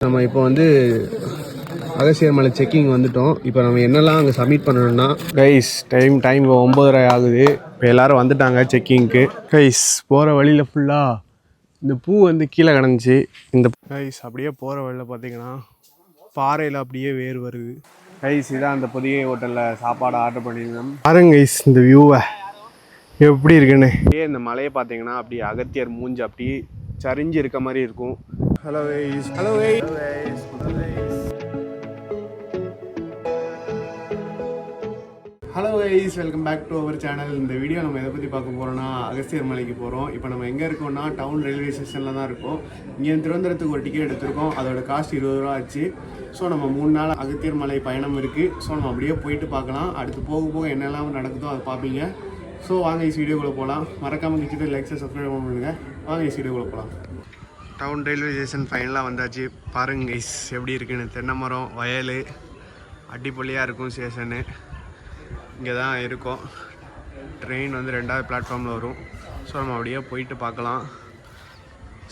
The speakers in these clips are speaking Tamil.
நம்ம இப்போ வந்து அகசியர் மலை செக்கிங் வந்துட்டோம். இப்போ நம்ம என்னெல்லாம் அங்கே சப்மிட் பண்ணணும்னா கைஸ் டைம் 9:30 ஆகுது. இப்போ எல்லோரும் வந்துட்டாங்க செக்கிங்க்கு. கைஸ் போகிற வழியில் ஃபுல்லாக இந்த பூ வந்து கீழே கிடந்துச்சு. இந்த கைஸ் அப்படியே போகிற வழியில் பார்த்தீங்கன்னா பாறையில் அப்படியே வேர் வருது. கைஸ் இதான் அந்த புதிய ஹோட்டலில் சாப்பாடு ஆர்டர் பண்ணியிருந்தோம். பாருங்க கைஸ் இந்த வியூவை எப்படி இருக்குன்னு. இந்த மலையை பார்த்தீங்கன்னா அப்படியே அகத்தியர் மூஞ்சி அப்படியே சரிஞ்சு இருக்க மாதிரி இருக்கும். Hello guys, hello guys, hello guys, welcome back to our channel. இந்த வீடியோ நம்ம எதை பற்றி பார்க்க போகிறோம்னா அகஸ்தியர் மலைக்கு போகிறோம். இப்போ நம்ம எங்கே இருக்கோம்னா டவுன் ரயில்வே ஸ்டேஷனில் தான் இருக்கோம். இங்கே திருவனந்தபுரத்துக்கு ஒரு டிக்கெட் எடுத்திருக்கோம். அதோட காஸ்ட் 20 ரூபா ஆச்சு. ஸோ நம்ம 3 நாள் அகஸ்தியர் மலை பயணம் இருக்குது. ஸோ நம்ம அப்படியே போயிட்டு பார்க்கலாம். அடுத்து போக போக என்னெல்லாம் நடக்குதோ அதை பார்ப்பீங்க. ஸோ வாங்க இஸ் வீடியோக்குள்ளே போகலாம். மறக்காமல் கிட்ட லைக் சப்ஸ்கிரைப் பண்ணுங்க. வாங்க இஸ் வீடியோக்குள்ளே போகலாம். டவுன் ரயில்வே ஸ்டேஷன் ஃபைனலாக வந்தாச்சு. பாருங்க கைஸ் எப்படி இருக்குன்னு. தென்னை மரம், வயல், அடிப்பொலியாக இருக்கும் ஸ்டேஷனு. இங்கே தான் இருக்கும். ட்ரெயின் வந்து 2வது பிளாட்ஃபார்மில் வரும். ஸோ நம்ம அப்படியே போயிட்டு பார்க்கலாம்.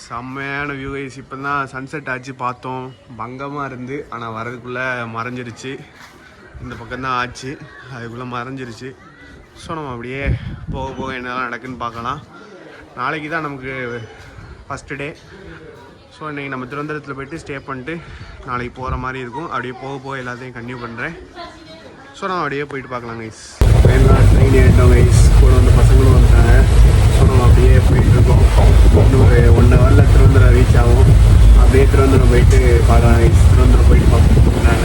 செம்மையான வியூ கைஸ். இப்போ தான் சன்செட் ஆச்சு, பார்த்தோம். பங்கமாக இருந்து ஆனால் வரதுக்குள்ளே மறைஞ்சிருச்சு. இந்த பக்கம்தான் ஆச்சு, அதுக்குள்ளே மறைஞ்சிருச்சு. ஸோ நம்ம அப்படியே போக போக என்னெல்லாம் நடக்குதுன்னு பார்க்கலாம். நாளைக்கு தான் நமக்கு ஃபஸ்ட்டு டே. ஸோ இன்றைக்கி நம்ம திருவனந்தபுரத்தில் போய்ட்டு ஸ்டே பண்ணிட்டு நாளைக்கு போகிற மாதிரி இருக்கும். அப்படியே போக போக எல்லாத்தையும் கன்டினியூ பண்ணுறேன். ஸோ நம்ம அப்படியே போயிட்டு பார்க்கலாம் கைஸ். எல்லாம் ட்ரெயின் ஏறிட்டோம் கைஸ். கூட வந்து பசங்களும் வந்துட்டாங்க. ஸோ நம்ம அப்படியே போயிட்டுருக்கோம். இன்னும் ஒரு 1 ஹவரில் திருவனந்தபுரம் ரீச் ஆகும். அப்படியே திருவனந்தபுரம் போயிட்டு பார்க்கலாம் கைஸ். திருவனந்தபுரம் போயிட்டு பார்க்கலாம்.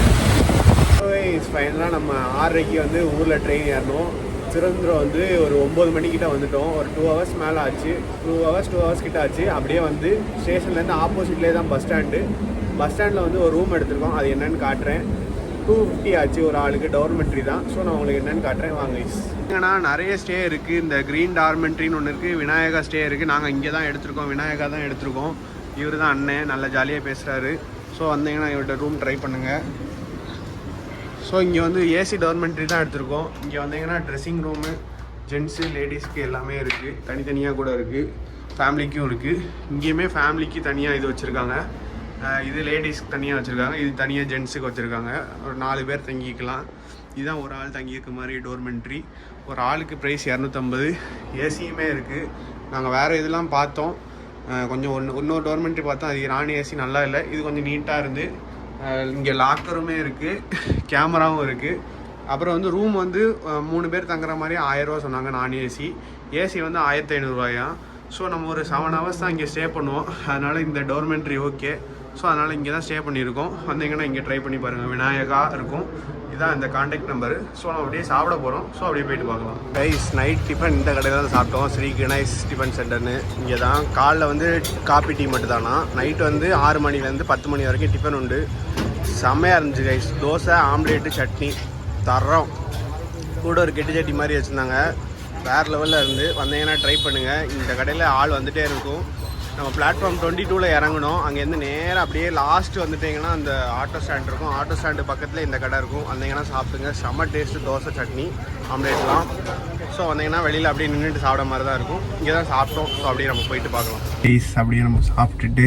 கைஸ் ஃபைனலாக நம்ம 6:30க்கு வந்து ஊரில் ட்ரெயின் ஏறணும். திருவனந்தபுரம் வந்து ஒரு 9 மணிக்கிட்ட வந்துட்டோம். ஒரு 2 ஹவர்ஸ் மேலே ஆச்சு. 2 ஹவர்ஸ் கிட்ட ஆச்சு. அப்படியே வந்து ஸ்டேஷன்லேருந்து ஆப்போசிட்லேயே தான் பஸ் ஸ்டாண்டு. பஸ் ஸ்டாண்டில் வந்து ஒரு ரூம் எடுத்திருக்கோம். அது என்னென்னு காட்டுறேன். 250 ஆச்சு ஒரு ஆளுக்கு. டார்மெண்ட்ரி தான். ஸோ நான் உங்களுக்கு என்னென்னு காட்டுறேன் வாங்க. ஏன்னா நிறைய ஸ்டே இருக்குது. இந்த க்ரீன் டார்மெண்ட்ரின்னு ஒன்று இருக்குது. விநாயகா ஸ்டே இருக்குது. நாங்கள் இங்கே தான் எடுத்திருக்கோம். விநாயகா தான் எடுத்திருக்கோம். இவர் தான் அண்ணன், நல்லா ஜாலியாக பேசுகிறாரு. ஸோ வந்தீங்கன்னா இவர்கிட்ட ரூம் ட்ரை பண்ணுங்கள். ஸோ இங்கே வந்து ஏசி டார்மெண்ட்ரி தான் எடுத்திருக்கோம். இங்கே வந்தீங்கன்னா ட்ரெஸ்ஸிங் ரூமு ஜென்ஸு லேடிஸ்க்கு எல்லாமே இருக்குது. தனித்தனியாக கூட இருக்குது. ஃபேமிலிக்கும் இருக்குது. இங்கேயுமே ஃபேமிலிக்கு தனியாக இது வச்சுருக்காங்க. இது லேடிஸ்க்கு தனியாக வச்சுருக்காங்க. இது தனியாக ஜென்ஸுக்கு வச்சுருக்காங்க. ஒரு 4 பேர் தங்கிக்கலாம். இதுதான் ஒரு ஆள் தங்கியிருக்க மாதிரி டோர்மெண்ட்ரி. ஒரு ஆளுக்கு ப்ரைஸ் 250. ஏசியுமே இருக்குது. நாங்கள் வேறு இதெல்லாம் பார்த்தோம். கொஞ்சம் இன்னொரு டோர்மெண்ட்ரி பார்த்தோம். அது ராணி ஏசி நல்லா இல்லை. இது கொஞ்சம் நீட்டாக இருந்து. இங்கே லாக்கருமே இருக்குது, கேமராவும் இருக்குது. அப்புறம் வந்து ரூம் வந்து 3 பேர் தங்குற மாதிரி 1000 ரூபா சொன்னாங்க. நான் ஏசி வந்து 1500 ரூபாயா. ஸோ நம்ம ஒரு 7 ஹவர்ஸ் தான் இங்கே ஸ்டே பண்ணுவோம். அதனால் இந்த டோர்மெண்ட்ரி ஓகே. ஸோ அதனால் இங்கே தான் ஸ்டே பண்ணியிருக்கோம். வந்தீங்கன்னா இங்கே ட்ரை பண்ணி பாருங்கள். விநாயகா இருக்கும். இதுதான் இந்த கான்டாக்ட் நம்பரு. ஸோ நம்ம அப்படியே சாப்பிட போகிறோம். ஸோ அப்படியே போயிட்டு பார்க்கலாம். கைஸ் நைட் டிஃபன் இந்த கடையில் தான் சாப்பிட்டோம். ஸ்ரீ கணேஷ் டிஃபன் சென்டர்னு. இங்கே தான் காலைல வந்து காப்பி டீ மட்டும் தானா. நைட்டு வந்து 6 மணிலேருந்து 10 மணி வரைக்கும் டிஃபன் உண்டு. செம்மையாக இருந்துச்சு கைஸ். தோசை, ஆம்லேட்டு, சட்னி தரோம். கூட ஒரு கெட்டு சட்டி மாதிரி வச்சுருந்தாங்க. வேறு லெவலில் இருந்து. வந்தீங்கன்னா ட்ரை பண்ணுங்கள். இந்த கடையில் ஆள் வந்துகிட்டே இருக்கும். நம்ம பிளாட்ஃபார்ம் 22ல் இறங்கணும். அங்கேருந்து நேராக அப்படியே லாஸ்ட்டு வந்துட்டிங்கன்னா அந்த ஆட்டோ ஸ்டாண்ட் இருக்கும். ஆட்டோ ஸ்டாண்டு பக்கத்தில் இந்த கடை இருக்கும். வந்தீங்கன்னா சாப்பிடுங்க. செம்ம டேஸ்ட்டு. தோசை, சட்னி, ஆம்லேட்லாம். ஸோ வந்தீங்கன்னா வெளியில் அப்படியே நின்றுட்டு சாப்பிட மாதிரி தான் இருக்கும். இங்கே தான் சாப்பிட்டோம். ஸோ அப்படியே நம்ம போயிட்டு பார்க்கலாம். ப்ளீஸ் அப்படியே நம்ம சாப்பிட்டுட்டு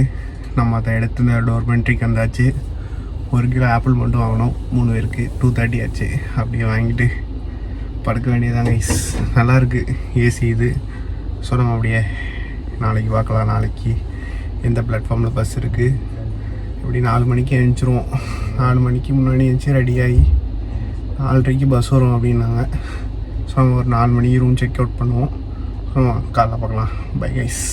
நம்ம அதை எடுத்து இந்த டோர்மெண்ட்ரிக்கு வந்தாச்சு. 1 கிலோ ஆப்பிள் மட்டும் வாங்கினோம். 3 பேருக்கு 230 ஆச்சு. அப்படியே வாங்கிட்டு படுக்க வேண்டியதாங்க. நல்லாயிருக்கு ஏசி இது. ஸோ நம்ம அப்படியே நாளைக்கு பார்க்கலாம். நாளைக்கு எந்த பிளாட்ஃபார்மில் பஸ் இருக்குது. இப்படி 4 மணிக்கு எழுந்திருவோம். 4 மணிக்கு முன்னாடி எழுந்துச்சி ரெடியாகி 4:30க்கு பஸ் வரும் அப்படின்னாங்க. ஸோ நம்ம ஒரு 4 மணிக்கு ரூம் செக் அவுட் பண்ணுவோம். ஸோ காலைல பார்க்கலாம். Bye guys.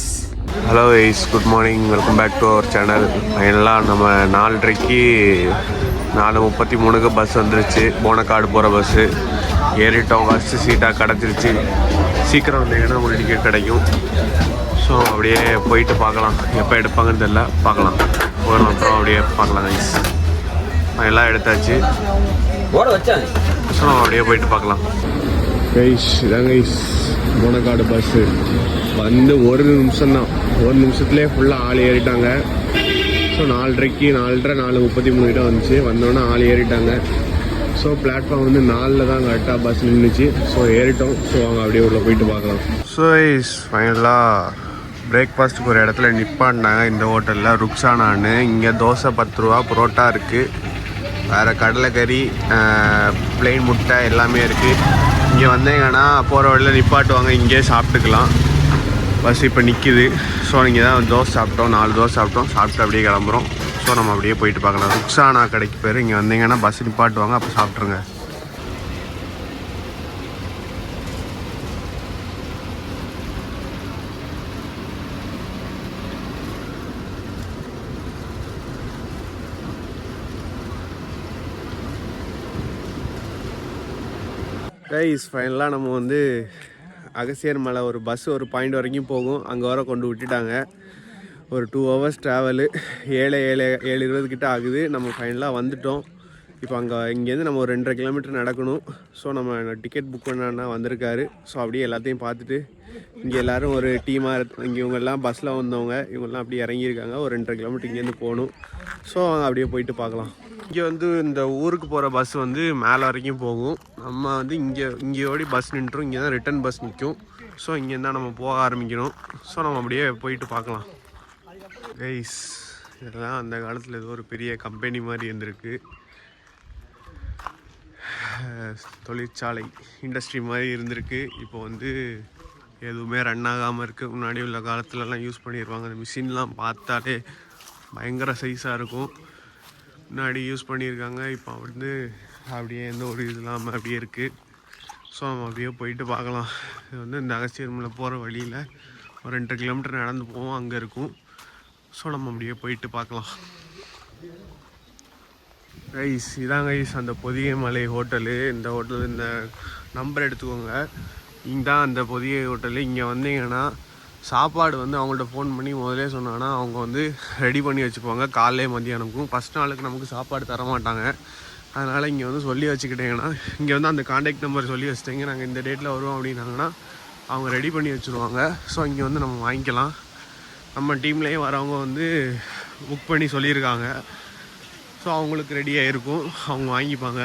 Hello guys, good morning. Welcome back to our channel. எல்லாம் நம்ம 4:30க்கு 4:33க்கு பஸ் வந்துருச்சு. போனக்காடு போகிற பஸ்ஸு ஏறிட்டோம். ஃபஸ்ட்டு சீட்டாக கிடச்சிருச்சு. சீக்கிரம் வந்தீங்கன்னா உங்களுக்கு டிக்கெட் கிடைக்கும். ஸோ அப்படியே போயிட்டு பார்க்கலாம். எப்போ எடுப்பாங்கன்னு தெரியல. பார்க்கலாம். போகணும். அப்புறம் அப்படியே பார்க்கலாம் கைஸ். எல்லாம் எடுத்தாச்சு. ஸோ அப்படியே போயிட்டு பார்க்கலாம் கைஸ். இதான் கைஸ் போனக்காடு பஸ்ஸு வந்து 1 நிமிஷம் தான். 1 நிமிஷத்துலேயே ஃபுல்லாக ஆள் ஏறிட்டாங்க. ஸோ 4:30 4:33 கிட்ட வந்துச்சு. வந்தோடனே ஆள் ஏறிட்டாங்க. ஸோ பிளாட்ஃபார்ம் வந்து 4ல் தான் கரெக்டாக பஸ் நின்றுச்சு. ஸோ ஏறிட்டோம். ஸோ அவங்க அப்படியே உள்ள போயிட்டு பார்க்கலாம். ஸோ ஃபைனலாக பிரேக்ஃபாஸ்ட்டுக்கு ஒரு இடத்துல நிப்பாட்டினாங்க இந்த ஹோட்டலில், ருக்ஸானான்னு. இங்கே தோசை 10 ரூபா, புரோட்டா இருக்குது, வேறு கடலைக்கறி, பிளெயின் முட்டை எல்லாமே இருக்குது. இங்கே வந்தீங்கன்னா போகிற வழியில் நிப்பாட்டுவாங்க, இங்கேயே சாப்பிட்டுக்கலாம். பஸ் இப்போ நிற்கிது. ஸோ நீங்கள் தான் தோசை சாப்பிட்டோம், 4 தோசை சாப்பிட்டு அப்படியே கிளம்புறோம். ஸோ நம்ம அப்படியே போயிட்டு பார்க்கலாம். ருக்ஸானா கடைக்கு பேர். இங்கே வந்தீங்கன்னா பஸ் நிப்பாட்டுவாங்க, அப்போ சாப்பிட்ருங்க. கைஸ் ஃபைனலாக நம்ம வந்து அகசியர் மலை ஒரு பஸ் ஒரு பாயிண்ட் வரைக்கும் போகும், அங்கே வர கொண்டு விட்டுட்டாங்க. ஒரு 2 ஹவர்ஸ் ட்ராவலு, 7:20 கிட்ட ஆகுது. நம்ம ஃபைனலாக வந்துட்டோம். இப்போ இங்கேருந்து நம்ம ஒரு 2.5 கிலோமீட்டர் நடக்கணும். ஸோ நம்ம டிக்கெட் புக் பண்ணா வந்திருக்காரு. ஸோ அப்படியே எல்லாத்தையும் பார்த்துட்டு இங்கே எல்லோரும் ஒரு டீமாக இங்கே இவங்கெல்லாம் பஸ்ஸில் வந்தவங்க, இவங்கெல்லாம் அப்படியே இறங்கியிருக்காங்க. ஒரு 2.5 கிலோமீட்டர் இங்கேருந்து போகணும். ஸோ அப்படியே போயிட்டு பார்க்கலாம். இங்கே வந்து இந்த ஊருக்கு போகிற பஸ் வந்து மேலே வரைக்கும் போகும். நம்ம வந்து இங்கேயோடி பஸ் நின்றும், இங்கே தான் ரிட்டன் பஸ் நிற்கும். ஸோ இங்கேருந்து தான் நம்ம போக ஆரம்பிக்கணும். ஸோ நம்ம அப்படியே போயிட்டு பார்க்கலாம். கைஸ் இதெல்லாம் அந்த காலத்தில் ஏதோ ஒரு பெரிய கம்பெனி மாதிரி இருந்திருக்கு, தொழிற்சாலை இண்டஸ்ட்ரி மாதிரி இருந்திருக்கு. இப்போ வந்து எதுவுமே ரன் ஆகாமல் இருக்குது. முன்னாடி உள்ள காலத்துலலாம் யூஸ் பண்ணிடுவாங்க. அந்த மிஷின்லாம் பார்த்தாலே பயங்கர சைஸாக இருக்கும். முன்னாடி யூஸ் பண்ணியிருக்காங்க. இப்போ வந்து அப்படியே எந்த ஒரு இது இல்லாமல் அப்படியே இருக்குது. ஸோ நம்ம அப்படியே போயிட்டு பார்க்கலாம். இது வந்து இந்த அகஸ்தியர் மலை போகிற வழியில் ஒரு 2 கிலோமீட்டர் நடந்து போவோம், அங்கே இருக்கும். ஸோ நம்ம அப்படியே போயிட்டு பார்க்கலாம். கைஸ் இதான் கைஸ் அந்த பொதிகை மலை ஹோட்டலு. இந்த ஹோட்டல் இந்த நம்பர் எடுத்துக்கோங்க. இங்கே தான் அந்த பொதிகை ஹோட்டலு. இங்கே வந்தீங்கன்னா சாப்பாடு வந்து அவங்கள்ட்ட ஃபோன் பண்ணி முதலே சொன்னாங்கன்னா அவங்க வந்து ரெடி பண்ணி வச்சுக்குவாங்க. காலையிலே மதியானமுக்கும் ஃபஸ்ட் நாளுக்கு நமக்கு சாப்பாடு தர மாட்டாங்க. அதனால் இங்கே வந்து சொல்லி வச்சுக்கிட்டிங்கன்னா, இங்கே வந்து அந்த கான்டாக்ட் நம்பர் சொல்லி வச்சுட்டீங்க, நாங்கள் இந்த டேட்டில் வருவோம் அப்படின்னாங்கன்னா அவங்க ரெடி பண்ணி வச்சுருவாங்க. ஸோ இங்கே வந்து நம்ம வாங்கிக்கலாம். நம்ம டீம்லேயே வரவங்க வந்து புக் பண்ணி சொல்லியிருக்காங்க. ஸோ அவங்களுக்கு ரெடியாக இருக்கும், அவங்க வாங்கிப்பாங்க.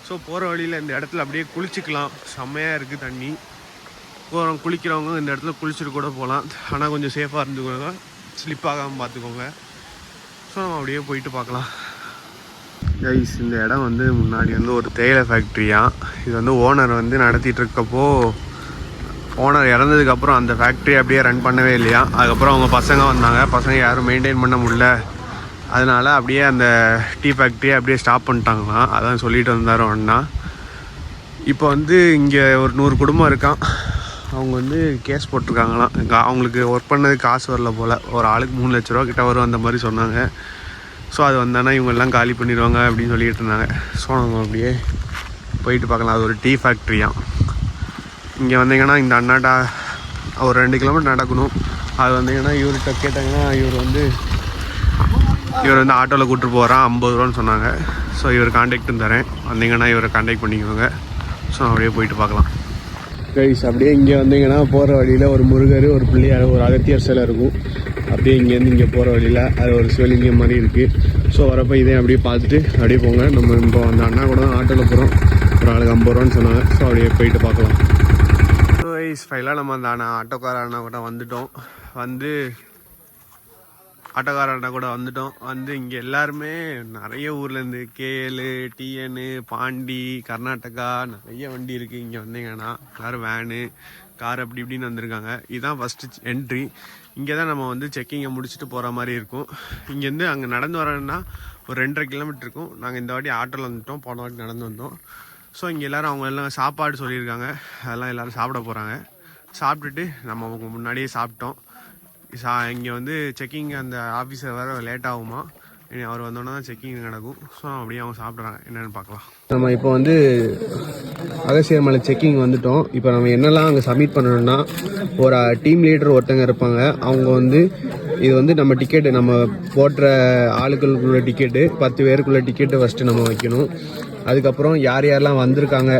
ஸோ போகிற வழியில் இந்த இடத்துல அப்படியே குளிச்சிக்கலாம். செம்மையாக இருக்குது தண்ணி. குளிக்கிறவங்க இந்த இடத்துல குளிச்சுட்டு கூட போகலாம். ஆனால் கொஞ்சம் சேஃபாக இருந்துக்கோங்க, ஸ்லிப் ஆகாமல் பார்த்துக்கோங்க. ஸோ நம்ம அப்படியே போயிட்டு பார்க்கலாம். கைஸ் இந்த இடம் வந்து முன்னாடி வந்து ஒரு தேயிலை ஃபேக்ட்ரியாக. இது வந்து ஓனர் வந்து நடத்திட்டு இருக்கப்போ, ஓனர் இறந்ததுக்கப்புறம் அந்த ஃபேக்ட்ரி அப்படியே ரன் பண்ணவே இல்லையா. அதுக்கப்புறம் அவங்க பசங்க வந்தாங்க, பசங்க யாரும் மெயின்டைன் பண்ண முடியல. அதனால் அப்படியே அந்த டீ ஃபேக்ட்ரியை அப்படியே ஸ்டாப் பண்ணிட்டாங்களாம். அதான் சொல்லிட்டு வந்தார் ஒன்றா. இப்போ வந்து இங்கே ஒரு 100 குடும்பம் இருக்கான். அவங்க வந்து கேஸ் போட்டிருக்காங்களாம். அவங்களுக்கு ஒர்க் பண்ணது காசு வரல போல். ஒரு ஆளுக்கு 3 லட்ச ரூபா கிட்ட வரும் அந்த மாதிரி சொன்னாங்க. ஸோ அது வந்தானா இவங்கெல்லாம் காலி பண்ணிடுவாங்க அப்படின்னு சொல்லிட்டு இருந்தாங்க. ஸோ நம்ம அப்படியே போயிட்டு பார்க்கலாம். அது ஒரு டீ ஃபேக்ட்ரியாக. இங்கே வந்தீங்கன்னா இந்த அண்ணாட்டா ஒரு 2 கிலோமீட்டர் நடக்கணும். அது வந்தீங்கன்னா இவர்கிட்ட கேட்டாங்கன்னா இவர் வந்து ஆட்டோவில் கூப்பிட்டு போகிறான், 50 ரூபான்னு சொன்னாங்க. ஸோ இவர் கான்டாக்டும் தரேன், வந்தீங்கன்னா இவரை கான்டாக்ட் பண்ணிக்கோங்க. ஸோ அப்படியே போயிட்டு பார்க்கலாம். கைஸ் அப்படியே இங்கே வந்தீங்கன்னா போகிற வழியில் ஒரு முருகர், ஒரு பிள்ளையார், ஒரு அகத்தியர் சிலை இருக்கும். அப்படியே இங்கேருந்து இங்கே போகிற வழியில் அது ஒரு சிவலிங்கம் மாதிரி இருக்குது. ஸோ வரப்போ இதே அப்படியே பார்த்துட்டு அப்படியே போங்க. நம்ம இப்போ அந்த அண்ணா கூட தான் ஆட்டோவில் போகிறோம். ஒரு ஆளுக்கு 50 ரூபான்னு சொன்னாங்க. ஸோ அப்படியே போயிட்டு பார்க்கலாம். ஸோ கைஸ் ஃபைனலாக நம்ம அந்த ஆட்டோக்கார அண்ணா கூட வந்துட்டோம். வந்து இங்கே எல்லாருமே நிறைய ஊர்லேருந்து கேஎல், டிஎன், பாண்டி, கர்நாடகா நிறைய வண்டி இருக்குது. இங்கே வந்தீங்கன்னா எல்லோரும் வேனு, கார் அப்படி இப்படின்னு வந்திருக்காங்க. இதுதான் ஃபஸ்ட்டு என்ட்ரி. இங்கே தான் நம்ம வந்து செக்கிங்கை முடிச்சுட்டு போகிற மாதிரி இருக்கும். இங்கேருந்து அங்கே நடந்து வரேன்னா ஒரு 2.5 கிலோமீட்டர் இருக்கும். நாங்கள் இந்த வாட்டி ஆட்டோவில் வந்துட்டோம், போன வாட்டி நடந்து வந்தோம். ஸோ இங்கே எல்லோரும் அவங்க எல்லாம் சாப்பாடு சொல்லியிருக்காங்க. அதெல்லாம் எல்லோரும் சாப்பிட போகிறாங்க. சாப்பிட்டுட்டு நம்ம முன்னாடியே சாப்பிட்டோம். இங்கே வந்து செக்கிங் அந்த ஆஃபீஸர் வர லேட் ஆகுமா, இனி அவர் வந்தோன்னா தான் செக்கிங் நடக்கும். ஸோ அப்படியே அவங்க சாப்பிட்றாங்க, என்னென்னு பார்க்கலாம். நம்ம இப்போ வந்து அகஸ்தியர் மலை செக்கிங் வந்துட்டோம். இப்போ நம்ம என்னெல்லாம் அங்கே சப்மிட் பண்ணணும்னா, ஒரு டீம் லீடர் ஒருத்தங்க இருப்பாங்க. அவங்க வந்து இது வந்து நம்ம டிக்கெட்டு, நம்ம போடுற ஆளுக்களுக்குள்ள டிக்கெட்டு, 10 பேருக்குள்ள டிக்கெட்டு ஃபஸ்ட்டு நம்ம வைக்கணும். அதுக்கப்புறம் யார் யாரெல்லாம் வந்திருக்காங்க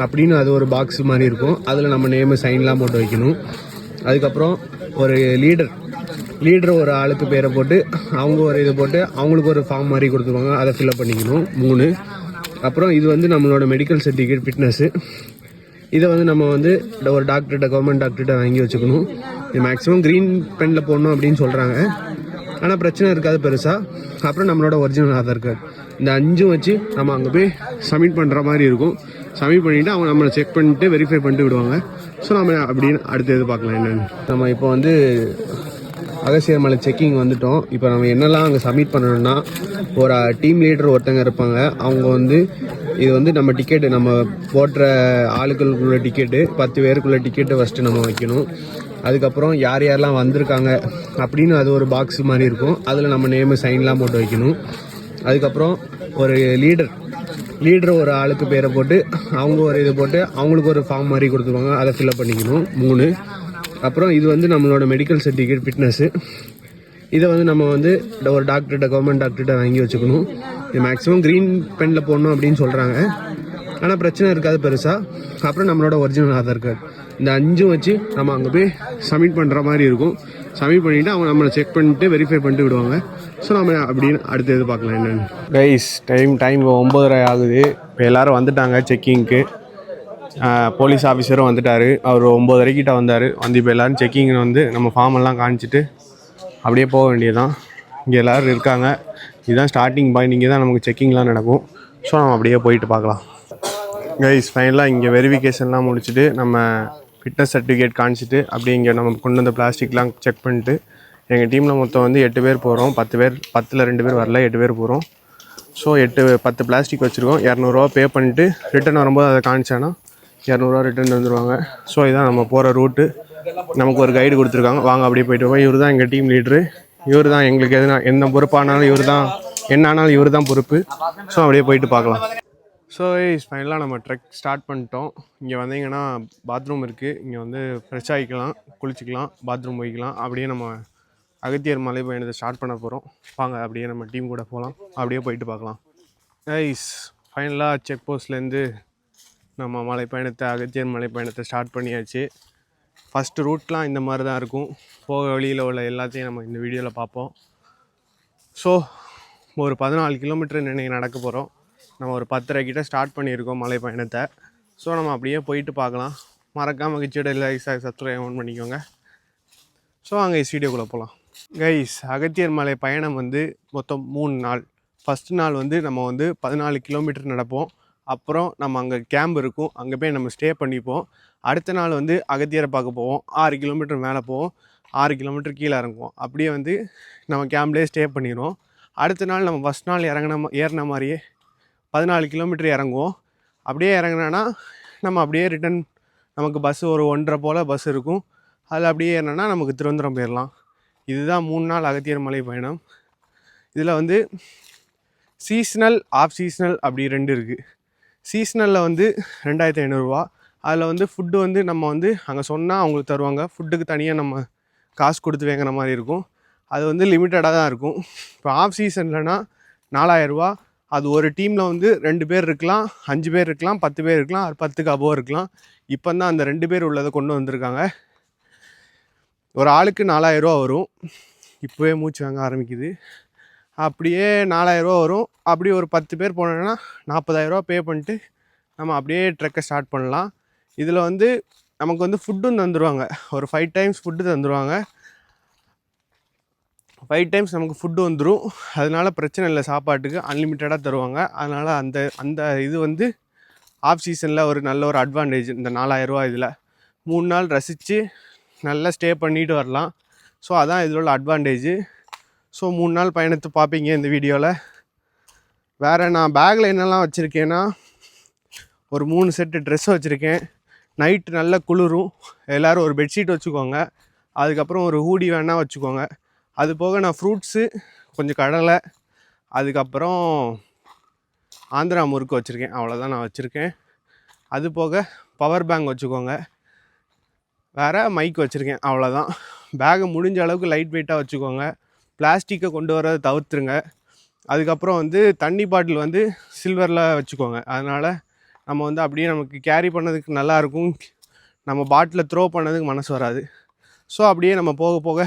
அப்படின்னு அது ஒரு பாக்ஸ் மாதிரி இருக்கும். அதில் நம்ம நேமு சைன்லாம் போட்டு வைக்கணும். அதுக்கப்புறம் ஒரு லீடர் ஒரு ஆளுக்கு பேரை போட்டு அவங்க ஒரு இது போட்டு அவங்களுக்கு ஒரு ஃபார்ம் மாதிரி கொடுத்துருவாங்க, அதை ஃபில்அப் பண்ணிக்கணும். 3. அப்புறம் இது வந்து நம்மளோட மெடிக்கல் சர்டிஃபிகேட், ஃபிட்னஸ்ஸு. இதை வந்து நம்ம வந்து ஒரு டாக்டர்கிட்ட கவர்மெண்ட் டாக்டர்கிட்ட வாங்கி வச்சுக்கணும். இது மேக்ஸிமம் க்ரீன் பெனில் போடணும் அப்படின்னு சொல்கிறாங்க. ஆனால் பிரச்சனை இருக்காது பெருசாக. அப்புறம் நம்மளோட ஒரிஜினல் ஆதார் கார்டு, இந்த 5 வச்சு நம்ம அங்கே போய் சப்மிட் பண்ணுற மாதிரி இருக்கும். சப்மிட் பண்ணிவிட்டு அவங்க நம்மளை செக் பண்ணிவிட்டு வெரிஃபை பண்ணிட்டு விடுவாங்க. ஸோ நம்ம அப்படின்னு அடுத்து எதிர்பார்க்கலாம் என்னென்னு. நம்ம இப்போ வந்து அகஸ்தியர் மலை செக்கிங் வந்துட்டோம். இப்போ நம்ம என்னெல்லாம் அங்கே சப்மிட் பண்ணணும்னா, ஒரு டீம் லீடர் ஒருத்தங்க இருப்பாங்க. அவங்க வந்து இது வந்து நம்ம டிக்கெட்டு, நம்ம போடுற ஆளுக்களுக்குள்ள டிக்கெட்டு, 10 பேருக்குள்ள டிக்கெட்டு ஃபஸ்ட்டு நம்ம வைக்கணும். அதுக்கப்புறம் யார் யாரெல்லாம் வந்திருக்காங்க அப்படின்னு அது ஒரு பாக்ஸ் மாதிரி இருக்கும். அதில் நம்ம நேமு சைன்லாம் போட்டு வைக்கணும். அதுக்கப்புறம் ஒரு லீடர் ஒரு ஆளுக்கு பேரை போட்டு அவங்க ஒரு இது போட்டு அவங்களுக்கு ஒரு ஃபார்ம் மாதிரி கொடுத்துருவாங்க. அதை ஃபில்அப் பண்ணிக்கணும் 3. அப்புறம் இது வந்து நம்மளோட மெடிக்கல் சர்டிஃபிகேட் ஃபிட்னஸ்ஸு. இதை வந்து நம்ம வந்து ஒரு டாக்டர்கிட்ட கவர்மெண்ட் டாக்டர்கிட்ட வாங்கி வச்சுக்கணும். இது மேக்ஸிமம் க்ரீன் பெனில் போடணும் அப்படின்னு சொல்கிறாங்க. ஆனால் பிரச்சனை இருக்காது பெருசாக. அப்புறம் நம்மளோட ஒரிஜினல் ஆதார் கார்டு, இந்த 5 வச்சு நம்ம அங்கே போய் சப்மிட் பண்ணுற மாதிரி இருக்கும். சப்மிட் பண்ணிவிட்டு அவங்க நம்மளை செக் பண்ணிவிட்டு வெரிஃபை பண்ணிட்டு விடுவாங்க. ஸோ நம்ம அப்படின்னு அடுத்து எதிர்பார்க்கலாம் என்னென்னு. கைஸ் டைம் 9:30 ஆகுது. இப்போ எல்லோரும் வந்துட்டாங்க செக்கிங்க்கு. போலீஸ் ஆஃபீஸரும் வந்துட்டார். அவர் 9:30 கிட்ட வந்தார். வந்து இப்போ எல்லோரும் செக்கிங் வந்து நம்ம ஃபார்ம் எல்லாம் காமிச்சிட்டு அப்படியே போக வேண்டியதுதான். இங்கே எல்லோரும் இருக்காங்க. இதுதான் ஸ்டார்டிங் பாயிண்ட். இங்கே தான் நமக்கு செக்கிங்லாம் நடக்கும். ஸோ நம்ம அப்படியே போயிட்டு பார்க்கலாம். கைஸ் ஃபைனலாக இங்கே வெரிஃபிகேஷன்லாம் முடிச்சுட்டு நம்ம ஃபிட்னஸ் சர்டிஃபிகேட் காமிச்சிட்டு அப்படியே இங்கே நம்ம கொண்டு வந்த பிளாஸ்டிக்லாம் செக் பண்ணிட்டு, எங்கள் டீமில் மொத்தம் வந்து 8 பேர் போகிறோம். 10 பேர், 10ல் 2 பேர் வரல, 8 பேர் போகிறோம். ஸோ 10 பிளாஸ்டிக் வச்சுருக்கோம். 200 பே பண்ணிட்டு ரிட்டன் வரும்போது அதை காமிச்சானா 200 ரிட்டன் வந்துடுவாங்க. ஸோ இதான் நம்ம போகிற ரூட்டு. நமக்கு ஒரு கைடு கொடுத்துருக்காங்க. வாங்க அப்படியே போய்ட்டு போய். இவர் தான் எங்கள் டீம் லீட்ரு. இவர் தான் எங்களுக்கு எந்த பொறுப்பானாலும் இவர் தான், என்ன ஆனாலும் இவர் தான் பொறுப்பு. ஸோ அப்படியே போயிட்டு பார்க்கலாம். ஸோ ஃபைனலாக நம்ம ட்ரெக் ஸ்டார்ட் பண்ணிட்டோம். இங்கே வந்தீங்கன்னா பாத்ரூம் இருக்குது. இங்கே வந்து ஃப்ரெஷ் ஆகிக்கலாம், குளிச்சிக்கலாம், பாத்ரூம் போய்க்கலாம். அப்படியே நம்ம அகத்தியர் மலை பயணத்தை ஸ்டார்ட் பண்ண போகிறோம். வாங்க அப்படியே நம்ம டீம் கூட போகலாம். அப்படியே போயிட்டு பார்க்கலாம். கைஸ் ஃபைனலாக செக் போஸ்ட்லேருந்து நம்ம மலை பயணத்தை, அகத்தியர் மலை பயணத்தை ஸ்டார்ட் பண்ணியாச்சு. ஃபஸ்ட்டு ரூட்லாம் இந்த மாதிரி தான் இருக்கும். போக வழியில் உள்ள எல்லாத்தையும் நம்ம இந்த வீடியோவில் பார்ப்போம். ஸோ ஒரு 14 கிலோமீட்டர் இன்றைக்கி நடக்க போகிறோம். நம்ம ஒரு 10:30 கிட்ட ஸ்டார்ட் பண்ணியிருக்கோம் மலை பயணத்தை. ஸோ நம்ம அப்படியே போயிட்டு பார்க்கலாம். மறக்காமல் கிச்சோட லைக் சப்ஸ்கிரைப் பண்ணிக்கோங்க. ஸோ அங்கே வீடியோக்குள்ளே போகலாம். கைஸ் அகத்தியர் மலை பயணம் வந்து மொத்தம் 3 நாள். ஃபஸ்ட் நாள் வந்து நம்ம வந்து 14 கிலோமீட்டர் நடப்போம். அப்புறம் நம்ம அங்கே கேம்ப் இருக்கும், அங்கே போய் நம்ம ஸ்டே பண்ணிப்போம். அடுத்த நாள் வந்து அகத்தியரை பார்க்க போவோம். 6 கிலோமீட்டர் மேலே போவோம், 6 கிலோமீட்டர் கீழே இறங்குவோம். அப்படியே வந்து நம்ம கேம்ப்லேயே ஸ்டே பண்ணிடுவோம். அடுத்த நாள் நம்ம ஃபஸ்ட் நாள் ஏறின மாதிரியே 14 கிலோமீட்டர் இறங்குவோம். அப்படியே இறங்கினா நம்ம அப்படியே ரிட்டன், நமக்கு பஸ்ஸு ஒரு 1:30 போல் பஸ் இருக்கும். அதில் அப்படியே ஏறினா நமக்கு திருவனந்தபுரம் போயிடலாம். இதுதான் 3 நாள் அகத்தியர் மலை பயணம். இதில் வந்து சீஸ்னல், ஆஃப் சீஸ்னல் அப்படி 2 இருக்குது. சீஸ்னலில் வந்து 2500 ரூபா. அதில் வந்து ஃபுட்டு வந்து நம்ம வந்து அங்கே சொன்னால் அவங்களுக்கு தருவாங்க. ஃபுட்டுக்கு தனியாக நம்ம காசு கொடுத்து வாங்குற மாதிரி இருக்கும். அது வந்து லிமிட்டடாக தான் இருக்கும். இப்போ ஆஃப் சீசன்லனா 4000 ரூபா. அது ஒரு டீமில் வந்து 2 பேர் இருக்கலாம், 5 பேர் இருக்கலாம், 10 பேர் இருக்கலாம், 10க்கு அபோவ் இருக்கலாம். இப்போ தான் அந்த 2 பேர் உள்ளதை கொண்டு வந்திருக்காங்க. ஒரு ஆளுக்கு 4000 ரூபா வரும். இப்போவே மூச்சு வாங்க ஆரம்பிக்குது. அப்படியே 4000 ரூபா வரும். அப்படி ஒரு 10 பேர் போனோன்னா 40,000 ரூபா பே பண்ணிட்டு நம்ம அப்படியே ட்ரெக்கை ஸ்டார்ட் பண்ணலாம். இதில் வந்து நமக்கு வந்து ஃபுட்டும் தந்துடுவாங்க. ஒரு 5 டைம்ஸ் ஃபுட்டு தந்துடுவாங்க. 5 டைம்ஸ் நமக்கு ஃபுட்டு வந்துடும். அதனால் பிரச்சனை இல்லை, சாப்பாட்டுக்கு அன்லிமிட்டடாக தருவாங்க. அதனால் அந்த இது வந்து ஆஃப் சீசனில் ஒரு நல்ல ஒரு அட்வான்டேஜ். இந்த 4000 ரூபா இதில் 3 நாள் ரசித்து நல்லா ஸ்டே பண்ணிட்டு வரலாம். ஸோ அதான் இதில் உள்ள அட்வான்டேஜு. ஸோ 3 நாள் பயணத்தை பார்ப்பீங்க இந்த வீடியோவில். வேறு நான் பேக்கில் என்னெல்லாம் வச்சுருக்கேன்னா, ஒரு 3 செட்டு ட்ரெஸ் வச்சுருக்கேன். நைட்டு நல்லா குளிரும். எல்லோரும் ஒரு பெட்ஷீட் வச்சுக்கோங்க. அதுக்கப்புறம் ஒரு ஹூடி வேணால் வச்சுக்கோங்க. அது போக நான் ஃப்ரூட்ஸு, கொஞ்சம் கடலை, அதுக்கப்புறம் ஆந்திரா முறுக்கு வச்சுருக்கேன். அவ்வளோதான் நான் வச்சுருக்கேன். அது போக பவர் பேங்க் வச்சுக்கோங்க. வேறு மைக் வச்சுருக்கேன். அவ்வளோதான். பேகை முடிஞ்ச அளவுக்கு லைட் வெயிட்டாக வச்சுக்கோங்க. பிளாஸ்டிக்கை கொண்டு வரதை தவிர்த்துருங்க. அதுக்கப்புறம் வந்து தண்ணி பாட்டில் வந்து சில்வரில் வச்சுக்கோங்க. அதனால் நம்ம வந்து அப்படியே நமக்கு கேரி பண்ணதுக்கு நல்லாயிருக்கும். நம்ம பாட்டில் த்ரோ பண்ணதுக்கு மனசு வராது. ஸோ அப்படியே நம்ம போக போக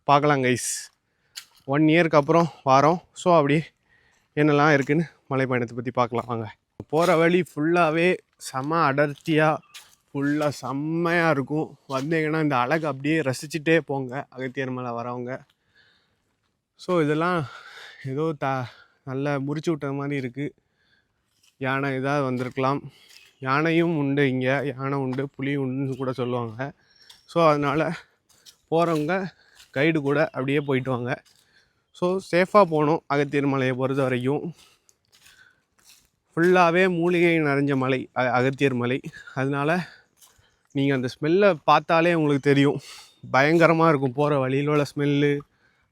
பார்க்கலாம் கைஸ். 1 இயருக்கு அப்புறம் வாரோம். ஸோ அப்படியே என்னெல்லாம் இருக்குதுன்னு மலை பயணத்தை பற்றி பார்க்கலாம் வாங்க. போகிற வழி ஃபுல்லாகவே செம அடர்த்தியாக ஃபுல்லாக செம்மையாக இருக்கும். வந்தீங்கன்னா இந்த அழகு அப்படியே ரசிச்சுட்டே போங்க அகத்தியர் மலை வரவங்க. ஸோ இதெல்லாம் ஏதோ நல்லா முறிச்சு விட்ட மாதிரி இருக்குது. யானை ஏதாவது வந்திருக்கலாம். யானையும் உண்டு இங்கே, யானை உண்டு, புலி உண்டுன்னு கூட சொல்லுவாங்க. ஸோ அதனால் போகிறவங்க கைடு கூட அப்படியே போயிட்டு வாங்க. ஸோ சேஃபாக போகணும். அகத்தியர் மலையை பொறுத்த வரைக்கும் ஃபுல்லாகவே மூலிகை நிறைஞ்ச மலை அகத்தியர் மலை. அதனால் நீங்கள் அந்த ஸ்மெல்லை பார்த்தாலே உங்களுக்கு தெரியும், பயங்கரமாக இருக்கும். போகிற வழியில் உள்ள ஸ்மெல்லு,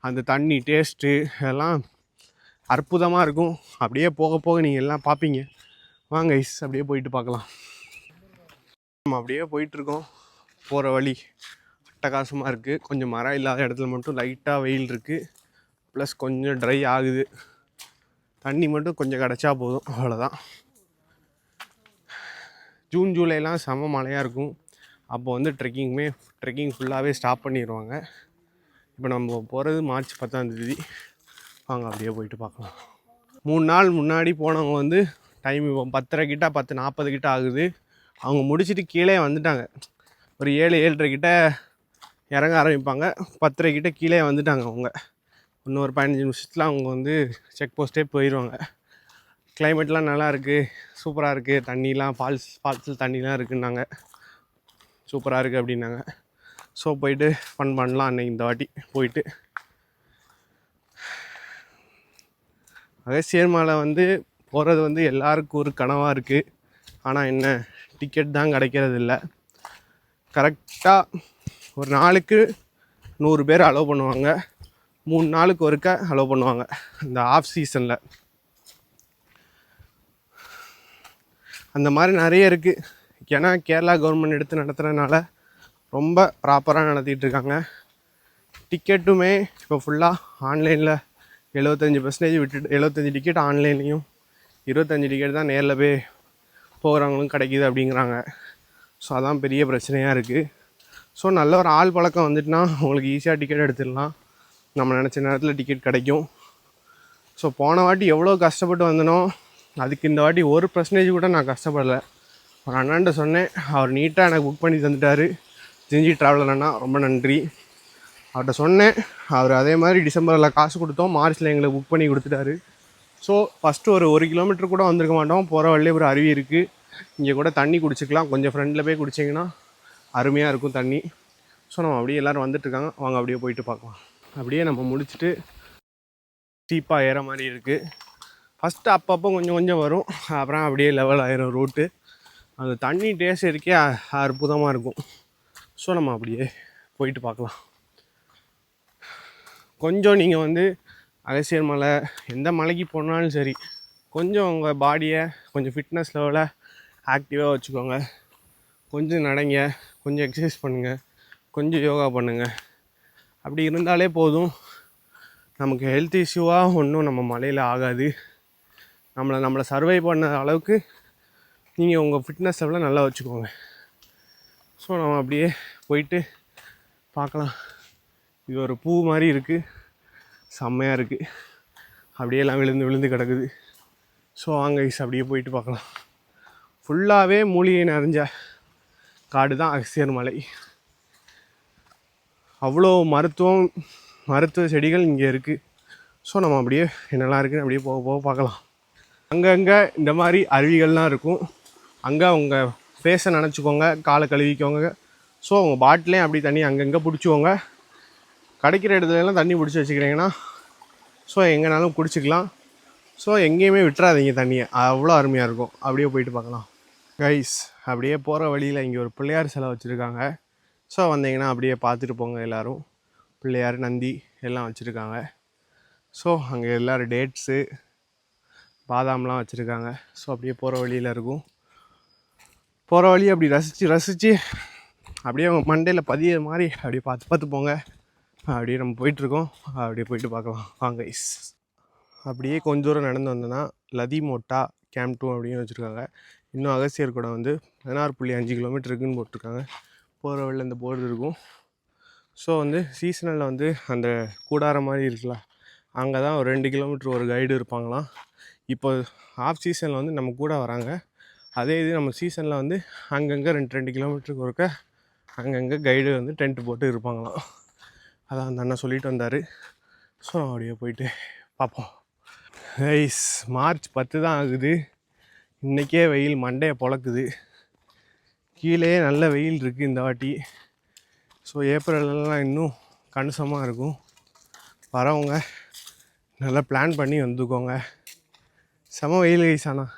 அந்த தண்ணி டேஸ்ட்டு எல்லாம் அற்புதமாக இருக்கும். அப்படியே போக போக நீங்கள் எல்லாம் பார்ப்பீங்க. வாங்க ஐஸ் அப்படியே போயிட்டு பார்க்கலாம். நம்ம அப்படியே போயிட்டுருக்கோம். போகிற வழி அட்டகாசமாக இருக்குது. கொஞ்சம் மரம் இல்லாத இடத்துல மட்டும் லைட்டாக வெயில் இருக்குது. ப்ளஸ் கொஞ்சம் ட்ரை ஆகுது. தண்ணி மட்டும் கொஞ்சம் கிடச்சா போதும், அவ்வளோதான். ஜூன் ஜூலைலாம் செம மழையாக இருக்கும். அப்போ வந்து ட்ரெக்கிங் ஃபுல்லாகவே ஸ்டாப் பண்ணிடுவாங்க. இப்போ நம்ம போகிறது மார்ச் 10ஆம் தேதி. வாங்க அப்படியே போயிட்டு பார்க்கலாம். 3 நாள் முன்னாடி போனவங்க வந்து டைம் இப்போ 10:30 கிட்ட 10:40 கிட்ட ஆகுது. அவங்க முடிச்சுட்டு கீழே வந்துட்டாங்க. ஒரு 7-7:30 கிட்ட இறங்க ஆரம்பிப்பாங்க. 10:30 கிட்ட கீழே வந்துட்டாங்க அவங்க. இன்னொரு 15 நிமிஷத்தில் அவங்க வந்து செக் போஸ்ட்டே போயிடுவாங்க. கிளைமேட்லாம் நல்லா இருக்குது, சூப்பராக இருக்குது. தண்ணிலாம் ஃபால்ஸில் தண்ணிலாம் இருக்குன்னாங்க. சூப்பராக இருக்குது அப்படின்னாங்க. ஸோ போயிட்டு ஃபன் பண்ணலாம் அன்றைக்கி இந்த வாட்டி போயிட்டு. அகஸ்தியர் மலை வந்து போகிறது வந்து எல்லாருக்கும் ஒரு கனவாக இருக்குது. ஆனால் என்ன, டிக்கெட் தான் கிடைக்கிறது இல்லை. கரெக்டாக ஒரு நாளுக்கு 100 பேர் அலோவ் பண்ணுவாங்க. 3 நாளுக்கு ஒருக்க அலோவ் பண்ணுவாங்க இந்த ஆஃப் சீசனில். அந்த மாதிரி நிறைய இருக்குது. ஏன்னா கேரளா கவர்மெண்ட் எடுத்து நடத்துகிறதுனால ரொம்ப ப்ராப்பராக நடத்திட்டு இருக்காங்க. டிக்கெட்டுமே இப்போ ஃபுல்லாக ஆன்லைனில் 75% விட்டுட்டு 75 டிக்கெட் ஆன்லைன்லேயும் 25 டிக்கெட் தான் நேரில் போய் போகிறவங்களும் கிடைக்கிது அப்படிங்கிறாங்க. ஸோ அதான் பெரிய பிரச்சனையாக இருக்குது. ஸோ நல்ல ஒரு ஆள் பழக்கம் வந்துட்டுனா உங்களுக்கு ஈஸியாக டிக்கெட் எடுத்துடலாம். நம்ம நினச்ச நேரத்தில் டிக்கெட் கிடைக்கும். ஸோ போன வாட்டி எவ்வளோ கஷ்டப்பட்டு வந்தனோ அதுக்கு இந்த வாட்டி 1% கூட நான் கஷ்டப்படலை. ஒரு அண்ணாண்ட சொன்னேன், அவர் நீட்டாக எனக்கு புக் பண்ணி தந்துட்டார். ஜிஞ்சி ட்ராவலர் அண்ணா, ரொம்ப நன்றி. அவர்கிட்ட சொன்னேன், அவர் அதே மாதிரி டிசம்பரில் காசு கொடுத்தோம், மார்ச்சில் எங்களுக்கு புக் பண்ணி கொடுத்துட்டாரு. ஸோ ஃபஸ்ட்டு ஒரு கிலோமீட்டர் கூட வந்திருக்க மாட்டோம். போகிற வழியிலே ஒரு அருவி இருக்குது, இங்கே கூட தண்ணி குடிச்சிக்கலாம். கொஞ்சம் ஃப்ரெண்டில் போய் குடிச்சிங்கன்னா அருமையாக இருக்கும் தண்ணி. ஸோ நம்ம அப்படியே எல்லோரும் வந்துட்டுருக்காங்க. வாங்க அப்படியே போயிட்டு பார்க்கலாம். அப்படியே நம்ம முடிச்சுட்டு ஸ்டீப்பாக ஏற மாதிரி இருக்குது. ஃபஸ்ட்டு அப்பப்போ கொஞ்சம் கொஞ்சம் வரும், அப்புறம் அப்படியே லெவல் ஆயிரும் ரூட்டு. அந்த தண்ணி டேஸ்ட் இருக்கே அற்புதமாக இருக்கும். ஸோ நம்ம அப்படியே போயிட்டு பார்க்கலாம். கொஞ்சம் நீங்கள் வந்து அகஸ்தியர் மலை எந்த மலைக்கு போனாலும் சரி, கொஞ்சம் உங்கள் பாடியை கொஞ்சம் ஃபிட்னஸ் லெவலில் ஆக்டிவாக வச்சுக்கோங்க. கொஞ்சம் நடங்க, கொஞ்சம் எக்ஸசைஸ் பண்ணுங்கள், கொஞ்சம் யோகா பண்ணுங்கள். அப்படி இருந்தாலே போதும். நமக்கு ஹெல்த் இஷ்யூவாக ஒன்றும் நம்ம மலையில் ஆகாது. நம்மளை சர்வை பண்ண அளவுக்கு நீங்கள் உங்கள் ஃபிட்னஸ் லெவலை நல்லா வச்சுக்கோங்க. ஸோ நம்ம அப்படியே போயிட்டு பார்க்கலாம். இது ஒரு பூ மாதிரி இருக்குது, செம்மையாக இருக்குது. அப்படியே எல்லாம் விழுந்து கிடக்குது. ஸோ வாங்க ஐஸ் அப்படியே போயிட்டு பார்க்கலாம். ஃபுல்லாகவே மூலிகை நிறைஞ்ச காடு தான் அகஸ்தியர் மலை. அவ்வளோ மருத்துவ செடிகள் இங்கே இருக்குது. ஸோ நம்ம அப்படியே என்னெல்லாம் இருக்குன்னு அப்படியே போக போக பார்க்கலாம். அங்கங்கே இந்த மாதிரி அருவிகள்லாம் இருக்கும். அங்கே உங்கள் ஃபேஸை நினச்சிக்கோங்க, காலை கழுவிக்கோங்க. ஸோ உங்கள் பாட்டிலையும் அப்படி தண்ணி அங்கங்கே பிடிச்சிக்கோங்க. கிடைக்கிற இடத்துலலாம் தண்ணி பிடிச்சி வச்சுக்கிறீங்கன்னா ஸோ எங்கேனாலும் குடிச்சிக்கலாம். ஸோ எங்கேயுமே விட்டுறாதீங்க தண்ணியை, அவ்வளோ அருமையாக இருக்கும். அப்படியே போயிட்டு பார்க்கலாம் கைஸ். அப்படியே போகிற வழியில் இங்கே ஒரு பிள்ளையார் சிலை வச்சுருக்காங்க. ஸோ வந்தீங்கன்னா அப்படியே பார்த்துட்டு போங்க. எல்லோரும் பிள்ளையார், நந்தி எல்லாம் வச்சுருக்காங்க. ஸோ அங்கே எல்லோரும் டேட்ஸு, பாதாம்லாம் வச்சுருக்காங்க. ஸோ அப்படியே போகிற வழியில் இருக்கும். போகிற வழி அப்படி ரசித்து அப்படியே அவங்க மண்டையில் பதிய மாதிரி அப்படியே பார்த்து போங்க. அப்படியே நம்ம போயிட்டுருக்கோம். அப்படியே போயிட்டு பார்க்கலாம் வாங்க ஐஸ். அப்படியே கொஞ்சம் தூரம் நடந்து வந்தோன்னா லதிமோட்டா கேம்ப் 2 அப்படின்னு வச்சுருக்காங்க. இன்னும் அகஸ்தியர் கூட வந்து 16.5 கிலோமீட்டர் இருக்குதுன்னு போட்டிருக்காங்க. போகிற வழியில் இந்த போர்டு இருக்கும். ஸோ வந்து சீசனலில் வந்து அந்த கூடாரம் மாதிரி இருக்குல்ல, அங்கே தான் ஒரு 2 கிலோமீட்டர் ஒரு கைடு இருப்பாங்களாம். இப்போ ஆஃப் சீசனில் வந்து நம்ம கூட வராங்க. அதே இது நம்ம சீசனில் வந்து அங்கங்கே 2 கிலோமீட்டருக்கு ஒருக்க அங்கங்கே கைடு வந்து டென்ட் போட்டு இருப்பாங்களாம். அதான் அந்த அண்ணன் சொல்லிட்டு வந்தார். ஸோ அப்படியே போயிட்டு பார்ப்போம். ரைஸ் மார்ச் 10 தான் ஆகுது. இன்றைக்கே வெயில் மண்டையை பொழக்குது. கீழே நல்ல வெயில் இருக்குது இந்த வாட்டி. ஸோ ஏப்ரல்லாம் இன்னும் கணிசமாக இருக்கும். வரவங்க நல்லா பிளான் பண்ணி வந்துக்கோங்க. செம வெயில் கைஸ். ஆனால்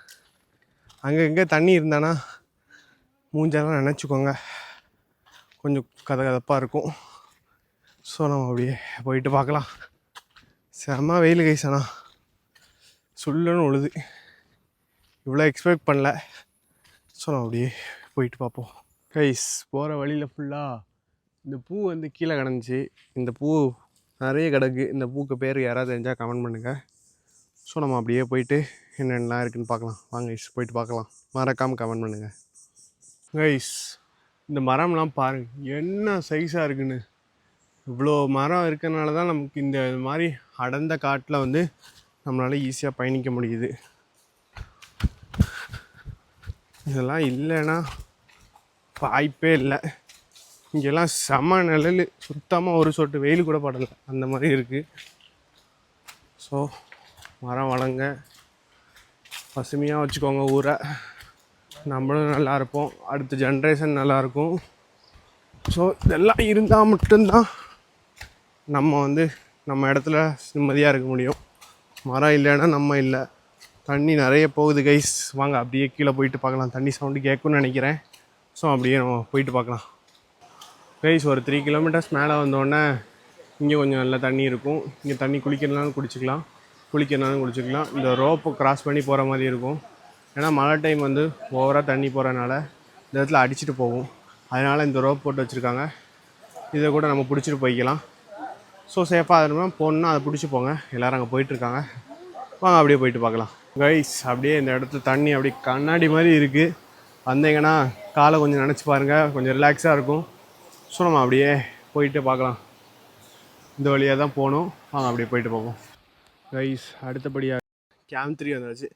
அங்கே தண்ணி இருந்தானா மூஞ்செல்லாம் நினச்சிக்கோங்க, கொஞ்சம் கதப்பாக இருக்கும். ஸோ நம்ம அப்படியே போயிட்டு பார்க்கலாம். செம வெயில் கைஸ். ஆனால் சுள்ளுன்னு உழுது. இவ்வளோ எக்ஸ்பெக்ட் பண்ணல. ஸோ நம்ம அப்படியே போயிட்டு பார்ப்போம் கைஸ். போகிற வழியில் ஃபுல்லாக இந்த பூ வந்து கீழே கிடந்துச்சு. இந்த பூ நிறைய கிடக்கு. இந்த பூக்கு பேர் யாராவது தெரிஞ்சால் கமெண்ட் பண்ணுங்கள். ஸோ நம்ம அப்படியே போயிட்டு என்னென்னலாம் இருக்குதுன்னு பார்க்கலாம். வாங்க கைஸ் போயிட்டு பார்க்கலாம். மறக்காமல் கமெண்ட் பண்ணுங்கள் கைஸ். இந்த மரம்லாம் பாருங்கள் என்ன சைஸாக இருக்குன்னு. இவ்வளோ மரம் இருக்கிறனால தான் நமக்கு இந்த மாதிரி அடர்ந்த காட்டில் வந்து நம்மளால் ஈஸியாக பயணிக்க முடியுது. இதெல்லாம் இல்லைன்னா வாய்ப்பே இல்லை. இங்கெல்லாம் செம நிழல், சுத்தமாக ஒரு சொட்டு வெயில் கூட படலை, அந்த மாதிரி இருக்குது. ஸோ மரம் வளங்க, பசுமையாக வச்சுக்கோங்க ஊரை. நம்மளும் நல்லா இருப்போம், அடுத்த ஜென்ரேஷன் நல்லாயிருக்கும். ஸோ இதெல்லாம் இருந்தால் மட்டும்தான் நம்ம வந்து நம்ம இடத்துல நிம்மதியாக இருக்க முடியும். மரம் இல்லைன்னா நம்ம இல்லை. தண்ணி நிறைய போகுது கைஸ். வாங்க அப்படியே கீழே போயிட்டு பார்க்கலாம். தண்ணி சவுண்டு கேட்கும்னு நினைக்கிறேன். ஸோ அப்படியே நம்ம போயிட்டு பார்க்கலாம் கைஸ். ஒரு 3 கிலோமீட்டர்ஸ் மேலே வந்தோடனே இங்கே கொஞ்சம் நல்ல தண்ணி இருக்கும். இங்கே தண்ணி குளிக்கிறதுனாலும் குடிச்சிக்கலாம், இந்த ரோப்பை கிராஸ் பண்ணி போகிற மாதிரி இருக்கும். ஏன்னா மழை டைம் வந்து ஓவராக தண்ணி போகிறனால இந்த இடத்துல அடிச்சுட்டு போகும். அதனால் இந்த ரோப் போட்டு வச்சுருக்காங்க. இதை கூட நம்ம பிடிச்சிட்டு போய்க்கலாம். ஸோ சேஃபாக இருக்கணும். போகணுன்னா அதை பிடிச்சி போங்க. எல்லோரும் அங்கே போயிட்டுருக்காங்க. வாங்க அப்படியே போயிட்டு பார்க்கலாம் கைஸ். அப்படியே இந்த இடத்துல தண்ணி அப்படியே கண்ணாடி மாதிரி இருக்குது. வந்தீங்கன்னா காலை கொஞ்சம் நினச்சி பாருங்கள், கொஞ்சம் ரிலாக்ஸாக இருக்கும். ஸோ நம்ம அப்படியே போயிட்டு பார்க்கலாம். இந்த வழியாக தான் போகணும். வாங்க அப்படியே போயிட்டு பார்ப்போம் கைஸ். அடுத்தபடியாக கேம்ப் 3 வந்துடுச்சு.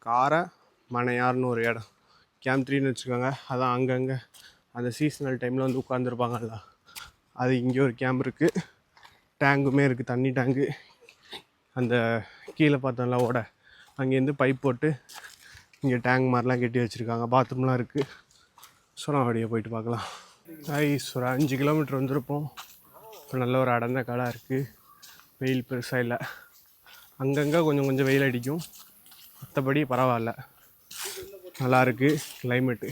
காரை மனையார்னு ஒரு இடம் கேம்ப் 3ன்னு வச்சுக்கோங்க. அதான் அங்கங்கே அந்த சீசனல் டைமில் வந்து உட்காந்துருப்பாங்கல்ல, அது இங்கே ஒரு கேம்ப் இருக்குது. டேங்குமே இருக்குது, தண்ணி டேங்கு. அந்த கீழே பார்த்தோம்ல ஓட, அங்கேருந்து பைப் போட்டு இங்கே டேங்க் மாதிரிலாம் கட்டி வச்சுருக்காங்க. பாத்ரூம்லாம் இருக்குது. ஸோ நான் அப்படியே போயிட்டு பார்க்கலாம் கைஸ். ஒரு 5 கிலோமீட்டர் வந்திருப்போம். இப்போ நல்ல ஒரு அடர்ந்த காடாக இருக்குது. வெயில் பெருசாக இல்லை. அங்கங்கே கொஞ்சம் வெயில் அடிக்கும், மற்றபடி பரவாயில்ல, நல்லா இருக்குது கிளைமேட்டு.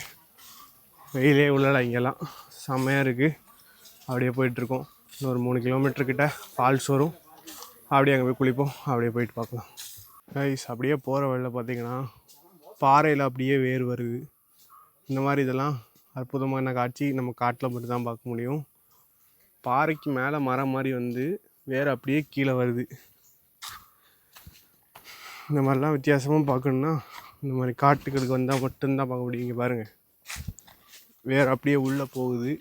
வெயிலே உள்ளல இங்கெல்லாம் செம்மையாக இருக்குது. அப்படியே போயிட்டுருக்கோம். இன்னொரு 3 கிலோமீட்டர்கிட்ட ஃபால்ஸ் வரும். அப்படியே அங்கே போய் குளிப்போம். அப்படியே போயிட்டு பார்க்கலாம் கைஸ். அப்படியே போகிற வழியில் பார்த்திங்கன்னா பாறையில் அப்படியே வேர் வருது. இந்த மாதிரி இதெல்லாம் அற்புதமான காட்சி நம்ம காட்டில் மட்டும் தான் பார்க்க முடியும். பாறைக்கு மேலே மரம் மாதிரி வந்து வேர் அப்படியே கீழே வருது. இந்த மாதிரிலாம் வித்தியாசமாக பார்க்கணுன்னா இந்த மாதிரி காட்டுகளுக்கு வந்தால் மட்டும்தான் பார்க்க முடியும். இங்கே பாருங்கள், வேர் அப்படியே உள்ளே போகுது.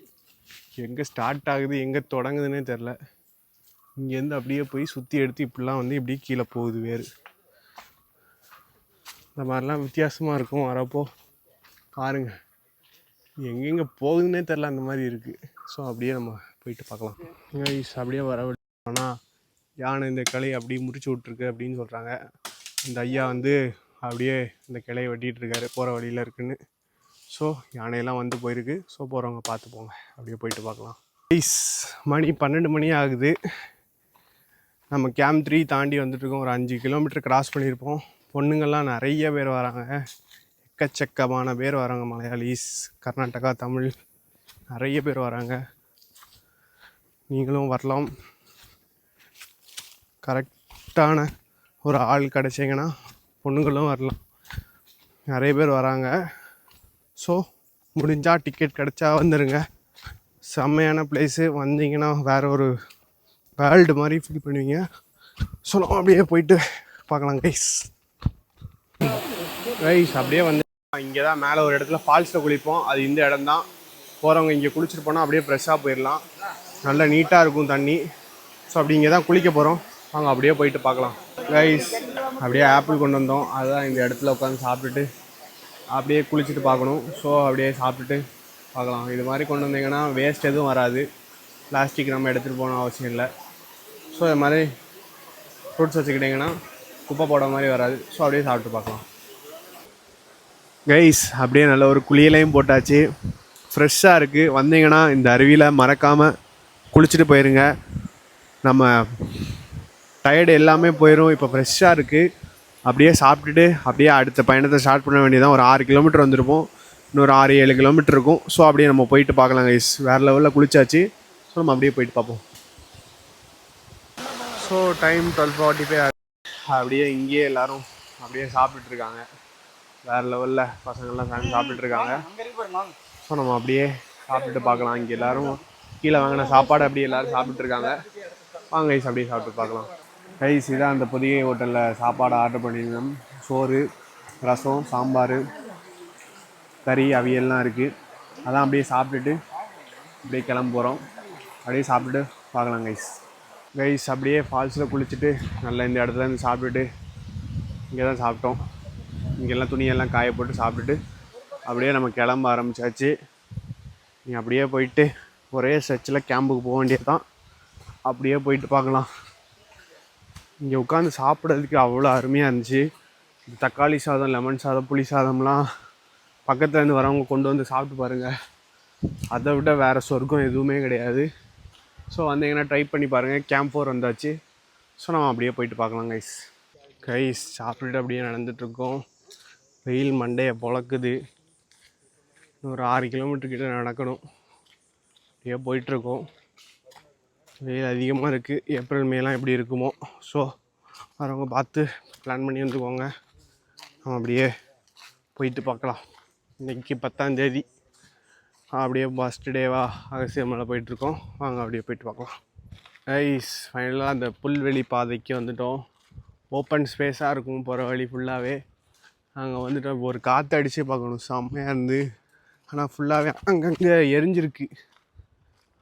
எங்கே ஸ்டார்ட் ஆகுது எங்கே தொடங்குதுன்னே தெரில. இங்கேருந்து அப்படியே போய் சுற்றி எடுத்து இப்படிலாம் வந்து இப்படி கீழே போகுது வேர். இந்த மாதிரிலாம் வித்தியாசமாக இருக்கும். வரப்போ பாருங்கள், எங்கெங்கே போகுதுன்னே தெரில, அந்த மாதிரி இருக்குது. ஸோ அப்படியே நம்ம போயிட்டு பார்க்கலாம் கைஸ். அப்படியே வரவிட்டோம்னா யானை இந்த கிளையை அப்படியே முறிச்சு விட்ருக்கு அப்படின்னு சொல்கிறாங்க. இந்த ஐயா வந்து அப்படியே இந்த கிளையை வெட்டிகிட்ருக்காரு, போகிற வழியில் இருக்குன்னு. ஸோ யானையெல்லாம் வந்து போயிருக்கு. ஸோ போகிறவங்க பார்த்து போங்க. அப்படியே போயிட்டு பார்க்கலாம் கைஸ். மணி 12 மணி ஆகுது. நம்ம கேம்ப் 3 தாண்டி வந்துட்டுருக்கோம். ஒரு 5 கிலோமீட்டர் கிராஸ் பண்ணியிருப்போம். பொண்ணுங்கள்லாம் நிறைய பேர் வராங்க, எக்கச்சக்கமான பேர் வராங்க. மலையாளிஸ், கர்நாடகா, தமிழ் நிறைய பேர் வராங்க. நீங்களும் வரலாம். கரெக்டான ஒரு ஆள் கிடச்சிங்கன்னா பொண்ணுங்களும் வரலாம். நிறைய பேர் வராங்க. ஸோ முடிஞ்சால் டிக்கெட் கிடச்சா வந்துடுங்க. செம்மையான பிளேஸு. வந்தீங்கன்னா வேறு ஒரு வேர்ல்டு மாதிரி ஃபீல் பண்ணுவீங்க. ஸோ நம்ம அப்படியே போயிட்டு பார்க்கலாம் கைஸ். அப்படியே வந்து இங்கே தான் மேலே ஒரு இடத்துல ஃபால்ஸில் குளிப்போம். அது இந்த இடம் தான். போகிறவங்க இங்கே குளிச்சுட்டு போனால் அப்படியே ஃப்ரெஷ்ஷாக போயிடலாம். நல்லா நீட்டாக இருக்கும் தண்ணி. ஸோ அப்படி இங்கே தான் குளிக்க போகிறோம். வாங்க அப்படியே போயிட்டு பார்க்கலாம் கைஸ். அப்படியே ஆப்பிள் கொண்டு வந்தோம். அதுதான் இந்த இடத்துல உட்காந்து சாப்பிட்டுட்டு அப்படியே குளிச்சுட்டு பார்க்கணும். ஸோ அப்படியே சாப்பிட்டுட்டு பார்க்கலாம். இது மாதிரி கொண்டு வந்தீங்கன்னா வேஸ்ட் எதுவும் வராது. பிளாஸ்டிக் நம்ம எடுத்துகிட்டு போகணும் அவசியம் இல்லை. ஸோ இது மாதிரி ஃப்ரூட்ஸ் வச்சுக்கிட்டிங்கன்னா குப்பை போட மாதிரி வராது. ஸோ அப்படியே சாப்பிட்டு பார்க்கலாம். கைஸ் அப்படியே நல்ல ஒரு குளியலையும் போட்டாச்சு. ஃப்ரெஷ்ஷாக இருக்குது. வந்தீங்கன்னா இந்த அருவியில் மறக்காமல் குளிச்சுட்டு போயிருங்க. நம்ம டயர்டு எல்லாமே போயிடும். இப்போ ஃப்ரெஷ்ஷாக இருக்குது. அப்படியே சாப்பிட்டுட்டு அப்படியே அடுத்த பயணத்தை ஸ்டார்ட் பண்ண வேண்டியதான். ஒரு 6 கிலோமீட்டர் வந்துருப்போம். இன்னொரு 6-7 கிலோமீட்டர் இருக்கும். ஸோ அப்படியே நம்ம போயிட்டு பார்க்கலாம் கைஸ். வேறு லெவலில் குளிச்சாச்சு. ஸோ நம்ம அப்படியே போயிட்டு பார்ப்போம். So time 12:45. அப்படியே இங்கேயே எல்லோரும் அப்படியே சாப்பிட்டுருக்காங்க. வேறு லெவலில் பசங்கள்லாம் சேர்ந்து சாப்பிட்டுருக்காங்க. ஸோ நம்ம அப்படியே சாப்பிட்டுட்டு பார்க்கலாம். இங்கே எல்லோரும் கீழே வாங்கின சாப்பாடு அப்படியே எல்லோரும் சாப்பிட்டுருக்காங்க. வாங்க கைஸ் அப்படியே சாப்பிட்டு பார்க்கலாம். கைஸ் இதான் அந்த பொதிகை ஹோட்டலில் சாப்பாடு ஆர்டர் பண்ணியிருந்தோம். சோறு, ரசம், சாம்பார், கறி, அவியல்லாம் இருக்குது. அதான் அப்படியே சாப்பிட்டுட்டு அப்படியே கிளம்ப போகிறோம். அப்படியே சாப்பிட்டுட்டு பார்க்கலாம் கைஸ் அப்படியே ஃபால்ஸில் குளிச்சுட்டு நல்லா இந்த இடத்துலேருந்து சாப்பிட்டுட்டு இங்கே தான் சாப்பிட்டோம். இங்கெல்லாம் துணியெல்லாம் காய போட்டு சாப்பிட்டுட்டு அப்படியே நம்ம கிளம்ப ஆரம்பித்தாச்சு. நீங்கள் அப்படியே போயிட்டு ஒரே ஸ்ட்ரெச்சில் கேம்புக்கு போக வேண்டியது தான். அப்படியே போயிட்டு பார்க்கலாம். இங்கே உட்காந்து சாப்பிட்றதுக்கு அவ்வளோ அருமையாக இருந்துச்சு. தக்காளி சாதம், லெமன் சாதம், புளி சாதம்லாம் பக்கத்துலேருந்து வரவங்க கொண்டு வந்து சாப்பிட்டு பாருங்கள். அதை விட வேறு சொர்க்கம் எதுவுமே கிடையாது. ஸோ வந்தீங்கன்னா ட்ரை பண்ணி பாருங்கள். கேம்ப் 4 வந்தாச்சு. ஸோ நம்ம அப்படியே போயிட்டு பார்க்கலாம் கைஸ் சாப்பிட்டுட்டு அப்படியே நடந்துகிட்ருக்கோம். வெயில் மண்டையை பொழக்குது. ஒரு 6 கிலோமீட்டர் கிட்ட நடக்கணும். அப்படியே போயிட்டுருக்கோம். வெயில் அதிகமாக இருக்குது. ஏப்ரல் மேலாம் எப்படி இருக்குமோ. ஸோ வரவங்க பார்த்து பிளான் பண்ணி வந்துக்கோங்க. நம்ம அப்படியே போயிட்டு பார்க்கலாம். இன்றைக்கி 10ஆம் தேதி. அப்படியே ஃபஸ்ட்டு டேவாக அகஸ்தியர் மலை போயிட்டுருக்கோம். வாங்க அப்படியே போயிட்டு பார்க்கலாம். கைஸ் ஃபைனலாக அந்த புல்வெளி பாதைக்கு வந்துவிட்டோம். ஓப்பன் ஸ்பேஸாக இருக்கும் போகிற வழி ஃபுல்லாகவே. அங்கே வந்துட்டு ஒரு காற்று அடித்து பார்க்கணும். செம்மையாக இருந்து. ஆனால் ஃபுல்லாகவே அங்கங்கே எரிஞ்சிருக்கு.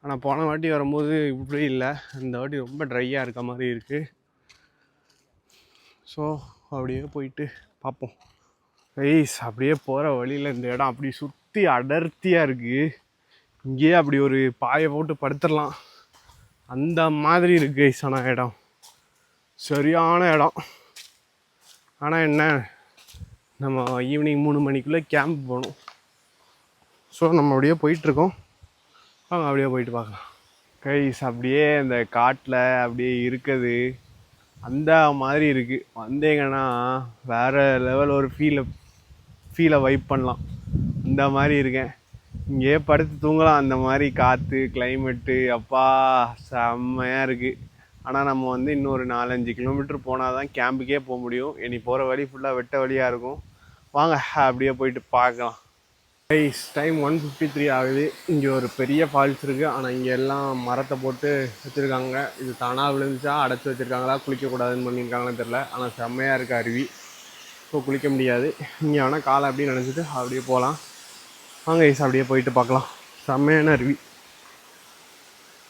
ஆனால் போன வாட்டி வரும்போது இப்படி இல்லை. இந்த வாட்டி ரொம்ப ட்ரையாக இருக்க மாதிரி இருக்குது. ஸோ அப்படியே போயிட்டு பார்ப்போம். கைஸ் அப்படியே போகிற வழியில் இந்த இடம் அப்படி சுற்றி அடர்த்தியாக இருக்குது. இங்கேயே அப்படி ஒரு பாயை போட்டு படுத்துடலாம் அந்த மாதிரி இருக்குது கைஸ். ஆனால் இடம் சரியான இடம். ஆனால் என்ன, நம்ம ஈவினிங் 3 மணிக்குள்ளே கேம்ப் போகணும். ஸோ நம்ம அப்படியே போயிட்டுருக்கோம். வாங்க அப்படியே போயிட்டு பார்க்கலாம். கைஸ் அப்படியே இந்த காட்டில் அப்படியே இருக்குது அந்த மாதிரி இருக்குது. வந்தீங்கன்னா வேறு லெவல் ஒரு ஃபீலை வைப் பண்ணலாம். இந்த மாதிரி இருக்கேன். இங்கேயே படுத்து தூங்கலாம். அந்த மாதிரி காற்று, கிளைமேட்டு அப்பா செம்மையாக இருக்குது. ஆனால் நம்ம வந்து இன்னொரு 4-5 கிலோமீட்டர் போனால் தான் கேம்புக்கே போக முடியும். இனி போகிற வழி ஃபுல்லாக வெட்ட வழியாக இருக்கும். வாங்க அப்படியே போயிட்டு பார்க்கலாம். கைஸ் டைம் 1:53 ஆகுது. இங்கே ஒரு பெரிய ஃபால்ஸ் இருக்குது. ஆனால் இங்கே எல்லாம் மரத்தை போட்டு வச்சுருக்காங்க. இது தானாக விழுந்துச்சா அடைச்சி வச்சுருக்காங்களா, குளிக்கக்கூடாதுன்னு பண்ணியிருக்காங்கன்னு தெரில. ஆனால் செம்மையாக இருக்குது அருவி. ஸோ குளிக்க முடியாது. இங்கே வேணால் காலை அப்படியே நினச்சிட்டு அப்படியே போகலாம். வாங்க கைஸ் அப்படியே போயிட்டு பார்க்கலாம். செம்மையான அருவி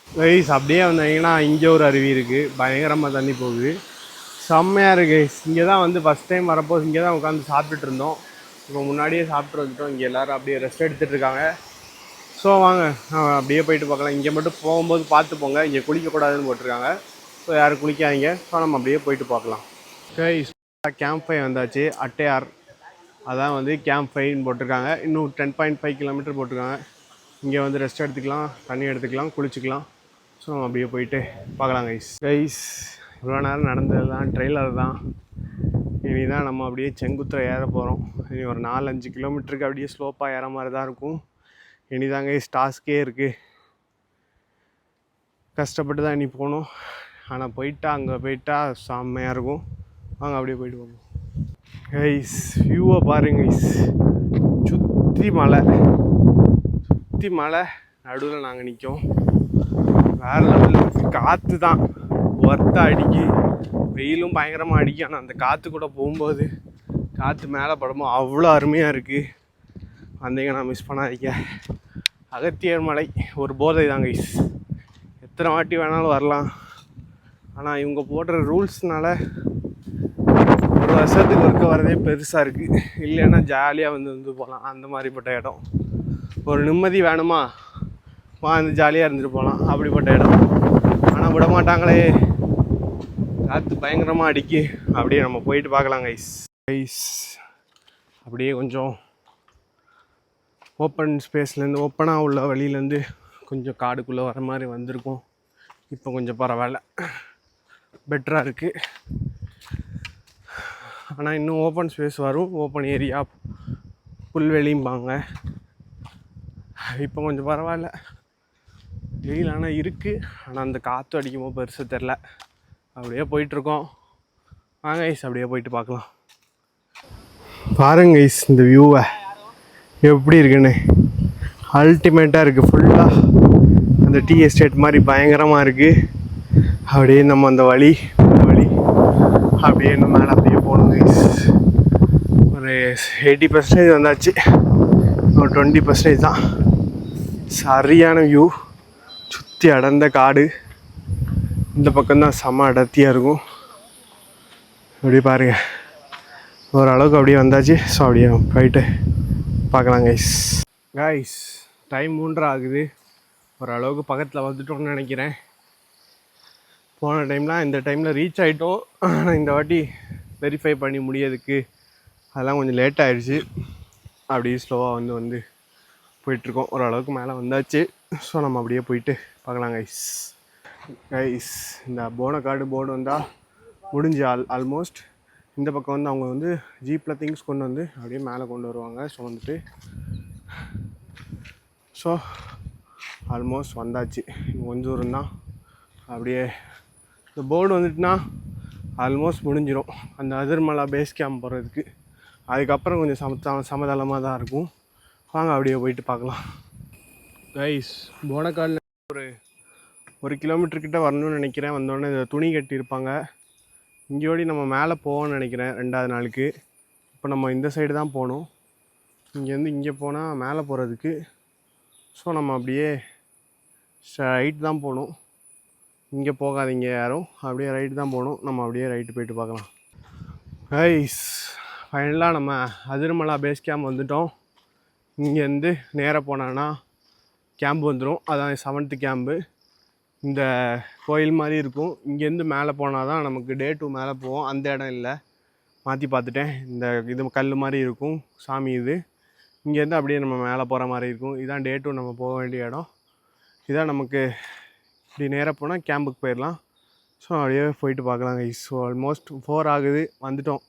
கைஸ். அப்படியே வந்தீங்கன்னா இங்கே ஒரு அருவி இருக்குது. பயங்கரமாக தண்ணி போகுது. செம்மையாக இருக்குது கைஸ். இங்கே தான் வந்து ஃபஸ்ட் டைம் வரப்போ இங்கே தான் உட்காந்து சாப்பிட்டுட்டு இருந்தோம். இப்போ முன்னாடியே சாப்பிட்டு வந்துட்டோம். இங்கே எல்லோரும் அப்படியே ரெஸ்ட் எடுத்துகிட்டு இருக்காங்க. ஸோ வாங்க அப்படியே போயிட்டு பார்க்கலாம். இங்கே மட்டும் போகும்போது பார்த்து போங்க. இங்கே குளிக்கக்கூடாதுன்னு போட்டிருக்காங்க. ஸோ யாரும் குளிக்காதீங்க. ஸோ நம்ம அப்படியே போயிட்டு பார்க்கலாம். கைஸ் கேம்ப் 5 வந்தாச்சு. அட்டையார் அதான் வந்து கேம்ப் 5ன்னு போட்டிருக்காங்க. இன்னும் 10.5 கிலோமீட்டர் போட்டிருக்காங்க. இங்கே வந்து ரெஸ்ட் எடுத்துக்கலாம், தண்ணி எடுத்துக்கலாம், குளிச்சுக்கலாம். ஸோ நம்ம அப்படியே போயிட்டு பார்க்கலாம் கைஸ். இவ்வளோ நேரம் நடந்தது தான் ட்ரெய்லர் தான். இனி தான் நம்ம அப்படியே செங்குத்துறை ஏற போகிறோம். இனி ஒரு 4-5 கிலோமீட்டருக்கு அப்படியே ஸ்லோப்பாக ஏற மாதிரி தான் இருக்கும். இனி தாங்க டாஸ்க்கே இருக்குது. கஷ்டப்பட்டு தான் இனி போகணும். ஆனால் போயிட்டா அங்கே போயிட்டா செம்மையாக இருக்கும். வாங்க அப்படியே போயிட்டு போகணும் கைஸ். வியூவை பாருங்க கைஸ். சுற்றி மலை நடுவில் நாங்கள் நிற்கோம். வேறு லெவலில் காற்று தான் ஒர்த்தா அடிக்கி. வெயிலும் பயங்கரமாக அடிக்கும். ஆனால் அந்த காற்று கூட போகும்போது காற்று மேலே படும்போது அவ்வளோ அருமையாக இருக்குது. வந்தீங்கன்னா மிஸ் பண்ணாதீங்க. அகத்தியர் மலை ஒரு போதை தான் கைஸ். எத்தனை வாட்டி வேணாலும் வரலாம். ஆனால் இவங்க போடுற ரூல்ஸ்னால ஒரு வருஷத்துக்கு ஒர்க்க வரதே பெருசாக இருக்குது. இல்லைன்னா ஜாலியாக வந்து போகலாம். அந்த மாதிரிப்பட்ட இடம். ஒரு நிம்மதி வேணுமா, வந்து ஜாலியாக இருந்துட்டு போகலாம். அப்படிப்பட்ட இடம். ஆனால் விட மாட்டாங்களே, காற்று பயங்கரமாக அடிக்கி. அப்படியே நம்ம போயிட்டு பார்க்கலாம் கைஸ். அப்படியே கொஞ்சம் ஓப்பன் ஸ்பேஸ்லேருந்து, ஓப்பனாக உள்ள வழியிலேருந்து கொஞ்சம் காடுக்குள்ளே வர மாதிரி வந்திருக்கும். இப்போ கொஞ்சம் பரவாயில்ல, பெட்டராக இருக்குது. ஆனால் இன்னும் ஓப்பன் ஸ்பேஸ் வரும், ஓப்பன் ஏரியா, புல்வெளிம்பாங்க. இப்போ கொஞ்சம் பரவாயில்ல, வெயில் ஆனால் இருக்குது. ஆனால் அந்த காற்று அடிக்கும்போது பெருசாக தெரில. அப்படியே போயிட்டுருக்கோம். வாங்க ஐஸ், அப்படியே போயிட்டு பார்க்கலாம். பாருங்க ஐஸ், இந்த வியூவை எப்படி இருக்குன்னு. அல்டிமேட்டாக இருக்குது. ஃபுல்லாக அந்த டீ எஸ்டேட் மாதிரி பயங்கரமாக இருக்குது. அப்படியே நம்ம அந்த வழி அப்படியே நம்ம மேலே அப்படியே போகணுங்க. ஒரு 80% வந்தாச்சு. ஒரு 20% தான். சரியான வியூ. சுற்றி அடர்ந்த காடு. இந்த பக்கம்தான் செம்ம அடர்த்தியாக இருக்கும். அப்படி பாருங்கள், ஓரளவுக்கு அப்படியே வந்தாச்சு. ஸோ அப்படியே போயிட்டு பார்க்கலாம் கைஸ். டைம் 3:30 ஆகுது. ஓரளவுக்கு பக்கத்தில் வந்துட்டோம்னு நினைக்கிறேன். போன டைம்லாம் இந்த டைமில் ரீச் ஆகிட்டோம். ஆனால் இந்த வாட்டி வெரிஃபை பண்ணி முடியறதுக்கு அதெல்லாம் கொஞ்சம் லேட் ஆகிடுச்சு. அப்படியே ஸ்லோவாக வந்து போயிட்டுருக்கோம். ஓரளவுக்கு மேலே வந்தாச்சு. ஸோ நம்ம அப்படியே போயிட்டு பார்க்கலாம் கைஸ். இந்த போனக்காடு போர்டு வந்தால் முடிஞ்சு ஆல்மோஸ்ட். இந்த பக்கம் வந்து அவங்க வந்து ஜீப்பில் திங்ஸ் கொண்டு வந்து அப்படியே மேலே கொண்டு வருவாங்க. ஸோ ஆல்மோஸ்ட் வந்தாச்சு. கொஞ்சம் தூரம் தான். அப்படியே இந்த போர்டு வந்துட்டுனா ஆல்மோஸ்ட் முடிஞ்சிடும் அந்த அதிர்மலா பேஸ் கேம்ப் போகிறதுக்கு. அதுக்கப்புறம் கொஞ்சம் சமதளமாக தான் இருக்கும். வாங்க அப்படியே போயிட்டு பார்க்கலாம் கைஸ். போனக்காடில் ஒரு கிலோமீட்டர்கிட்ட வரணும்னு நினைக்கிறேன். வந்தோடனே இந்த துணி கட்டியிருப்பாங்க. இங்கேயோடி நம்ம மேலே போவோம்னு நினைக்கிறேன் 2வது நாளுக்கு. இப்போ நம்ம இந்த சைடு தான் போகணும். இங்கேருந்து இங்கே போனால் மேலே போகிறதுக்கு. ஸோ நம்ம அப்படியே ரைட் தான் போகணும். இங்கே போகாதீங்க யாரும், அப்படியே ரைட்டு தான் போகணும். நம்ம அப்படியே ரைட்டு போயிட்டு பார்க்கலாம் கைஸ். ஃபைனலாக நம்ம அதிர்மலா பேஸ் கேம்ப் வந்துவிட்டோம். இங்கேருந்து நேராக போனோன்னா கேம்ப் வந்துடும். அதான் 7th கேம்ப்பு. இந்த கோயில் மாதிரி இருக்கும். இங்கேருந்து மேலே போனால் தான் நமக்கு டே 2 மேலே போவோம். அந்த இடம் இல்லை, மாற்றி பார்த்துட்டேன். இது கல் மாதிரி இருக்கும் சாமி. இங்கேருந்து அப்படியே நம்ம மேலே போகிற மாதிரி இருக்கும். இதுதான் டே 2 நம்ம போக வேண்டிய இடம். இதான் நமக்கு இப்படி நேராக போனால் கேம்புக்கு போயிடலாம். ஸோ அப்படியே போயிட்டு பார்க்கலாம் கைஸ். ஸோ ஆல்மோஸ்ட் 4 ஆகுது, வந்துவிட்டோம்.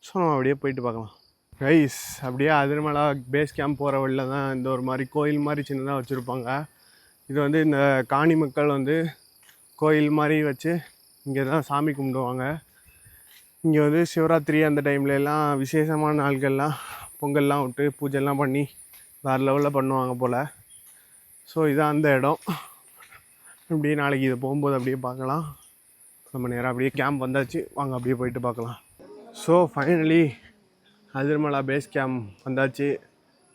ஸோ நம்ம அப்படியே போயிட்டு பார்க்கலாம் கைஸ். அப்படியே அதிர்மலா பேஸ் கேம்ப் போகிற வழியில் தான் இந்த ஒரு மாதிரி கோயில் மாதிரி சின்னதாக வச்சுருப்பாங்க. இது வந்து இந்த காணி மக்கள் வந்து கோயில் மாதிரி வச்சு இங்கே தான் சாமி கும்பிடுவாங்க. இங்கே வந்து சிவராத்திரி அந்த டைம்லலாம் விசேஷமான நாட்கள்லாம் பொங்கல்லாம் விட்டு பூஜைலாம் பண்ணி வேறு லெவலில் பண்ணுவாங்க போல். ஸோ இதான் அந்த இடம். அப்படியே நாளைக்கு இதை போகும்போது அப்படியே பார்க்கலாம். நம்ம நேராக அப்படியே கேம்ப் வந்தாச்சு. வாங்க அப்படியே போயிட்டு பார்க்கலாம். ஸோ ஃபைனலி அதிர்மலா பேஸ் கேம்ப் வந்தாச்சு.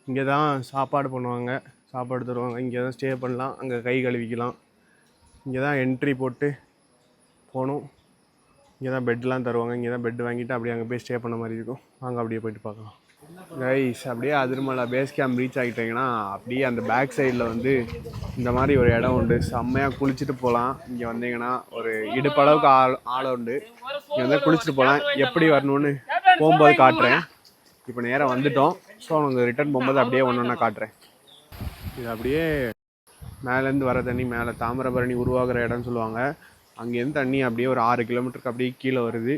இங்கே தான் சாப்பாடு பண்ணுவாங்க, சாப்பாடு தருவாங்க. இங்கே தான் ஸ்டே பண்ணலாம், அங்கே கை கழுவிக்கலாம். இங்கே தான் என்ட்ரி போட்டு போகணும். இங்கே தான் பெட்லாம் தருவாங்க. இங்கே தான் பெட் வாங்கிட்டு அப்படியே அங்கே போய் ஸ்டே பண்ண மாதிரி இருக்கும். வாங்க அப்படியே போயிட்டு பார்க்கலாம் கைஸ். அப்படியே அதிர்மலா பேஸ் கேம்ப் ரீச் ஆகிட்டிங்கன்னா அப்படியே அந்த பேக் சைடில் வந்து இந்த மாதிரி ஒரு இடம் உண்டு. செம்மையாக குளிச்சுட்டு போகலாம். இங்கே வந்தீங்கன்னா ஒரு இடுப்பளவுக்கு ஆழம் உண்டு. இங்கே வந்து குளிச்சுட்டு போகலாம். எப்படி வரணும்னு போகும்போது காட்டுறேன். இப்போ நேராக வந்துவிட்டோம். ஸோ அவங்க ரிட்டர்ன் போகும்போது அப்படியே ஒன்றா காட்டுறேன். இது அப்படியே மேலேருந்து வர தண்ணி, மேலே தாமிரபரணி உருவாகிற இடம்னு சொல்லுவாங்க. அங்கேருந்து தண்ணி அப்படியே ஒரு 6 கிலோமீட்டருக்கு அப்படியே கீழே வருது.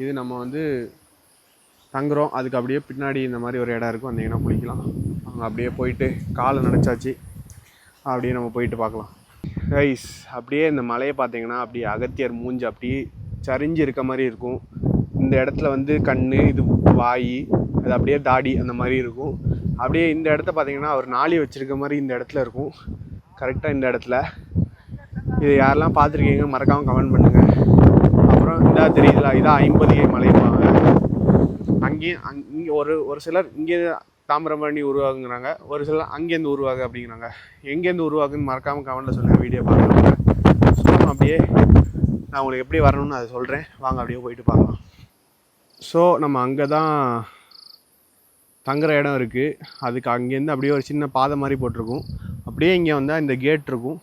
இது நம்ம வந்து தங்குறோம். அதுக்கு அப்படியே பின்னாடி இந்த மாதிரி ஒரு இடம் இருக்கும், வந்தீங்கன்னா குளிக்கலாம். அங்கே அப்படியே போயிட்டு காலை நினச்சாச்சு. அப்படியே நம்ம போயிட்டு பார்க்கலாம் கைஸ். அப்படியே இந்த மலையை பார்த்தீங்கன்னா அப்படியே அகத்தியர் மூஞ்சி அப்படியே சரிஞ்சு இருக்க மாதிரி இருக்கும். இந்த இடத்துல வந்து கண், இது வாய், அது அப்படியே தாடி அந்த மாதிரி இருக்கும். அப்படியே இந்த இடத்த பார்த்தீங்கன்னா ஒரு நாளி வச்சுருக்க மாதிரி இந்த இடத்துல இருக்கும். கரெக்டாக இந்த இடத்துல. இது யாரெல்லாம் பார்த்துருக்கீங்க மறக்காமல் கமெண்ட் பண்ணுங்கள். அப்புறம் இதாக தெரியுதுல, இதான் 50 மலைப்பாங்க. இங்கே ஒரு சிலர் இங்கே தாமிரபரணி உருவாகுங்கிறாங்க, ஒரு சிலர் அங்கேருந்து உருவாகு அப்படிங்கிறாங்க. எங்கேருந்து உருவாகுன்னு மறக்காமல் கமெண்ட்டில் சொல்லுங்கள், வீடியோ பார்க்குறாங்க. ஸோ அப்படியே நான் உங்களுக்கு எப்படி வரணும்னு அதை சொல்கிறேன். வாங்க அப்படியே போயிட்டு பார்க்கலாம் ஸோ நம்ம அங்கே தான் தங்குற இடம் இருக்குது. அதுக்கு அங்கேருந்து அப்படியே ஒரு சின்ன பாதை மாதிரி போட்டிருக்கும். அப்படியே இங்கே வந்தால் இந்த கேட் இருக்கும்.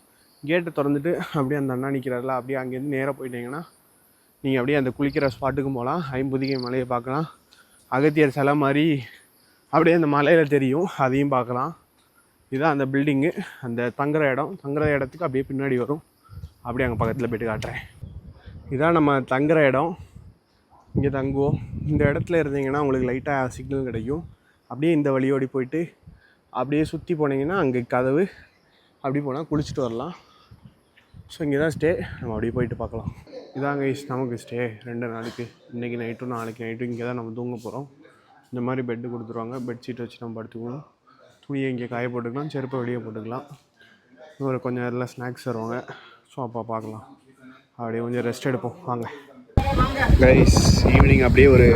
கேட்டை திறந்துட்டு அப்படியே அந்த அண்ணா நிற்கிறாரில்ல, அப்படியே அங்கேருந்து நேராக போயிட்டீங்கன்னா நீங்கள் அப்படியே அந்த குளிக்கிற ஸ்பாட்டுக்கும் போகலாம். ஐம்பொதிகை மலையை பார்க்கலாம். அகத்தியர் சிலை மாதிரி அப்படியே அந்த மலையில் தெரியும், அதையும் பார்க்கலாம். இதுதான் அந்த பில்டிங்கு, அந்த தங்குற இடம். தங்குற இடத்துக்கு அப்படியே பின்னாடி வரும். அப்படியே அங்கே பக்கத்தில் போய்ட்டு காட்டுறேன். இதுதான் நம்ம தங்குற இடம். இங்கே தங்குவோம். இந்த இடத்துல இருந்தீங்கன்னா உங்களுக்கு லைட்டாக சிக்னல் கிடைக்கும். அப்படியே இந்த வழியோடி போயிட்டு அப்படியே சுற்றி போனீங்கன்னா அங்கே கதவு, அப்படி போனால் குளிச்சுட்டு வரலாம். ஸோ இங்கே தான் ஸ்டே. நம்ம அப்படியே போயிட்டு பார்க்கலாம். இதாங்க நமக்கு ஸ்டே 2 நாளைக்கு. இன்றைக்கி நைட்டும் நாளைக்கு நைட்டும் இங்கே தான் நம்ம தூங்க போகிறோம். இந்த மாதிரி பெட்டு கொடுத்துருவாங்க. பெட்ஷீட் வச்சு நம்ம படுத்துக்கணும். துணியை இங்கே காய போட்டுக்கலாம், செருப்பை வெளியே போட்டுக்கலாம். ஒரு கொஞ்சம் நேரத்தில் ஸ்நாக்ஸ் தருவாங்க. ஸோ அப்போ பார்க்கலாம். அப்படியே கொஞ்சம் ரெஸ்ட் எடுப்போம் வாங்க. கைஸ் ஈவினிங் அப்படியே ஒரு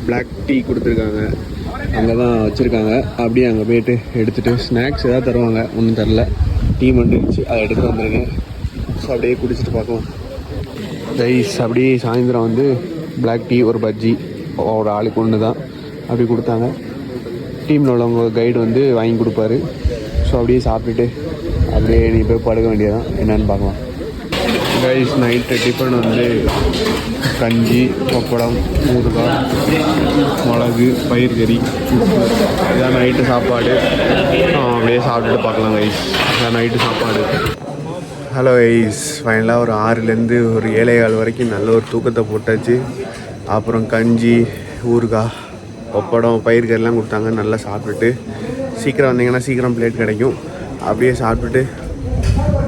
பிளாக் டீ கொடுத்துருக்காங்க. அங்கே தான் வச்சுருக்காங்க. அப்படியே அங்கே போய்ட்டு எடுத்துகிட்டு ஸ்நாக்ஸ் எதாவது தருவாங்க. ஒன்றும் தரல, டீ மட்டும் இருந்துச்சு, அதை எடுத்து வந்துருங்க. ஸோ அப்படியே குடிச்சிட்டு பார்க்கலாம். கைஸ் அப்படியே சாயந்தரம் வந்து பிளாக் டீ, ஒரு பஜ்ஜி, ஒரு ஆளுக்கு ஒன்று தான் அப்படி கொடுத்தாங்க. டீமில் உள்ளவங்க கைடு வந்து வாங்கி கொடுப்பாரு. ஸோ அப்படியே சாப்பிட்டுட்டு அப்படியே நீ போய் படுக்க வேண்டியதான். என்னென்னு பார்க்கலாம். கைஸ் நைட்டு டிஃபன் வந்து கஞ்சி, பப்படம், ஊறுகாய், மிளகு, பயிர் கறி, உப்பு, இதான் நைட்டு சாப்பாடு. அப்படியே சாப்பிட்டுட்டு பார்க்கலாம் கைஸ். இதான் நைட்டு சாப்பாடு. ஹலோ கைஸ், ஃபைனலாக ஒரு 6லேருந்து ஒரு 7:15 வரைக்கும் நல்ல ஒரு தூக்கத்தை போட்டாச்சு. அப்புறம் கஞ்சி, ஊறுகாய், பப்படம், பயிர் கறிலாம் கொடுத்தாங்க. நல்லா சாப்பிட்டுட்டு சீக்கிரம் வந்தீங்கன்னா சீக்கிரம் பிளேட் கிடைக்கும். அப்படியே சாப்பிட்டுட்டு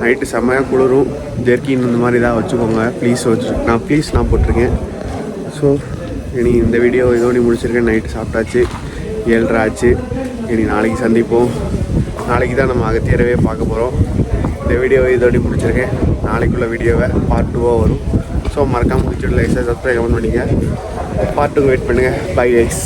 நைட்டு செம்மையாக குளிரும். ஜெர்கின் இந்த மாதிரி தான் வச்சுக்கோங்க ப்ளீஸ். நான் போட்டிருக்கேன். ஸோ இனி இந்த வீடியோ இதோட முடிச்சிருக்கேன். நைட்டு சாப்பிட்டாச்சு, 7:30 ஆச்சு. இனி நாளைக்கு சந்திப்போம். நாளைக்கு தான் நம்ம அகத்தியரவே பார்க்க போகிறோம். இந்த வீடியோவை இதோட முடிச்சிருக்கேன். நாளைக்குள்ள வீடியோவை பார்ட் 2 வரும். ஸோ மறக்காமல் முடிச்சுட்டு லைக், சப்ஸ்கிரைப் பண்ணிங்க. பார்ட் 2 வெயிட் பண்ணுங்கள். Bye guys.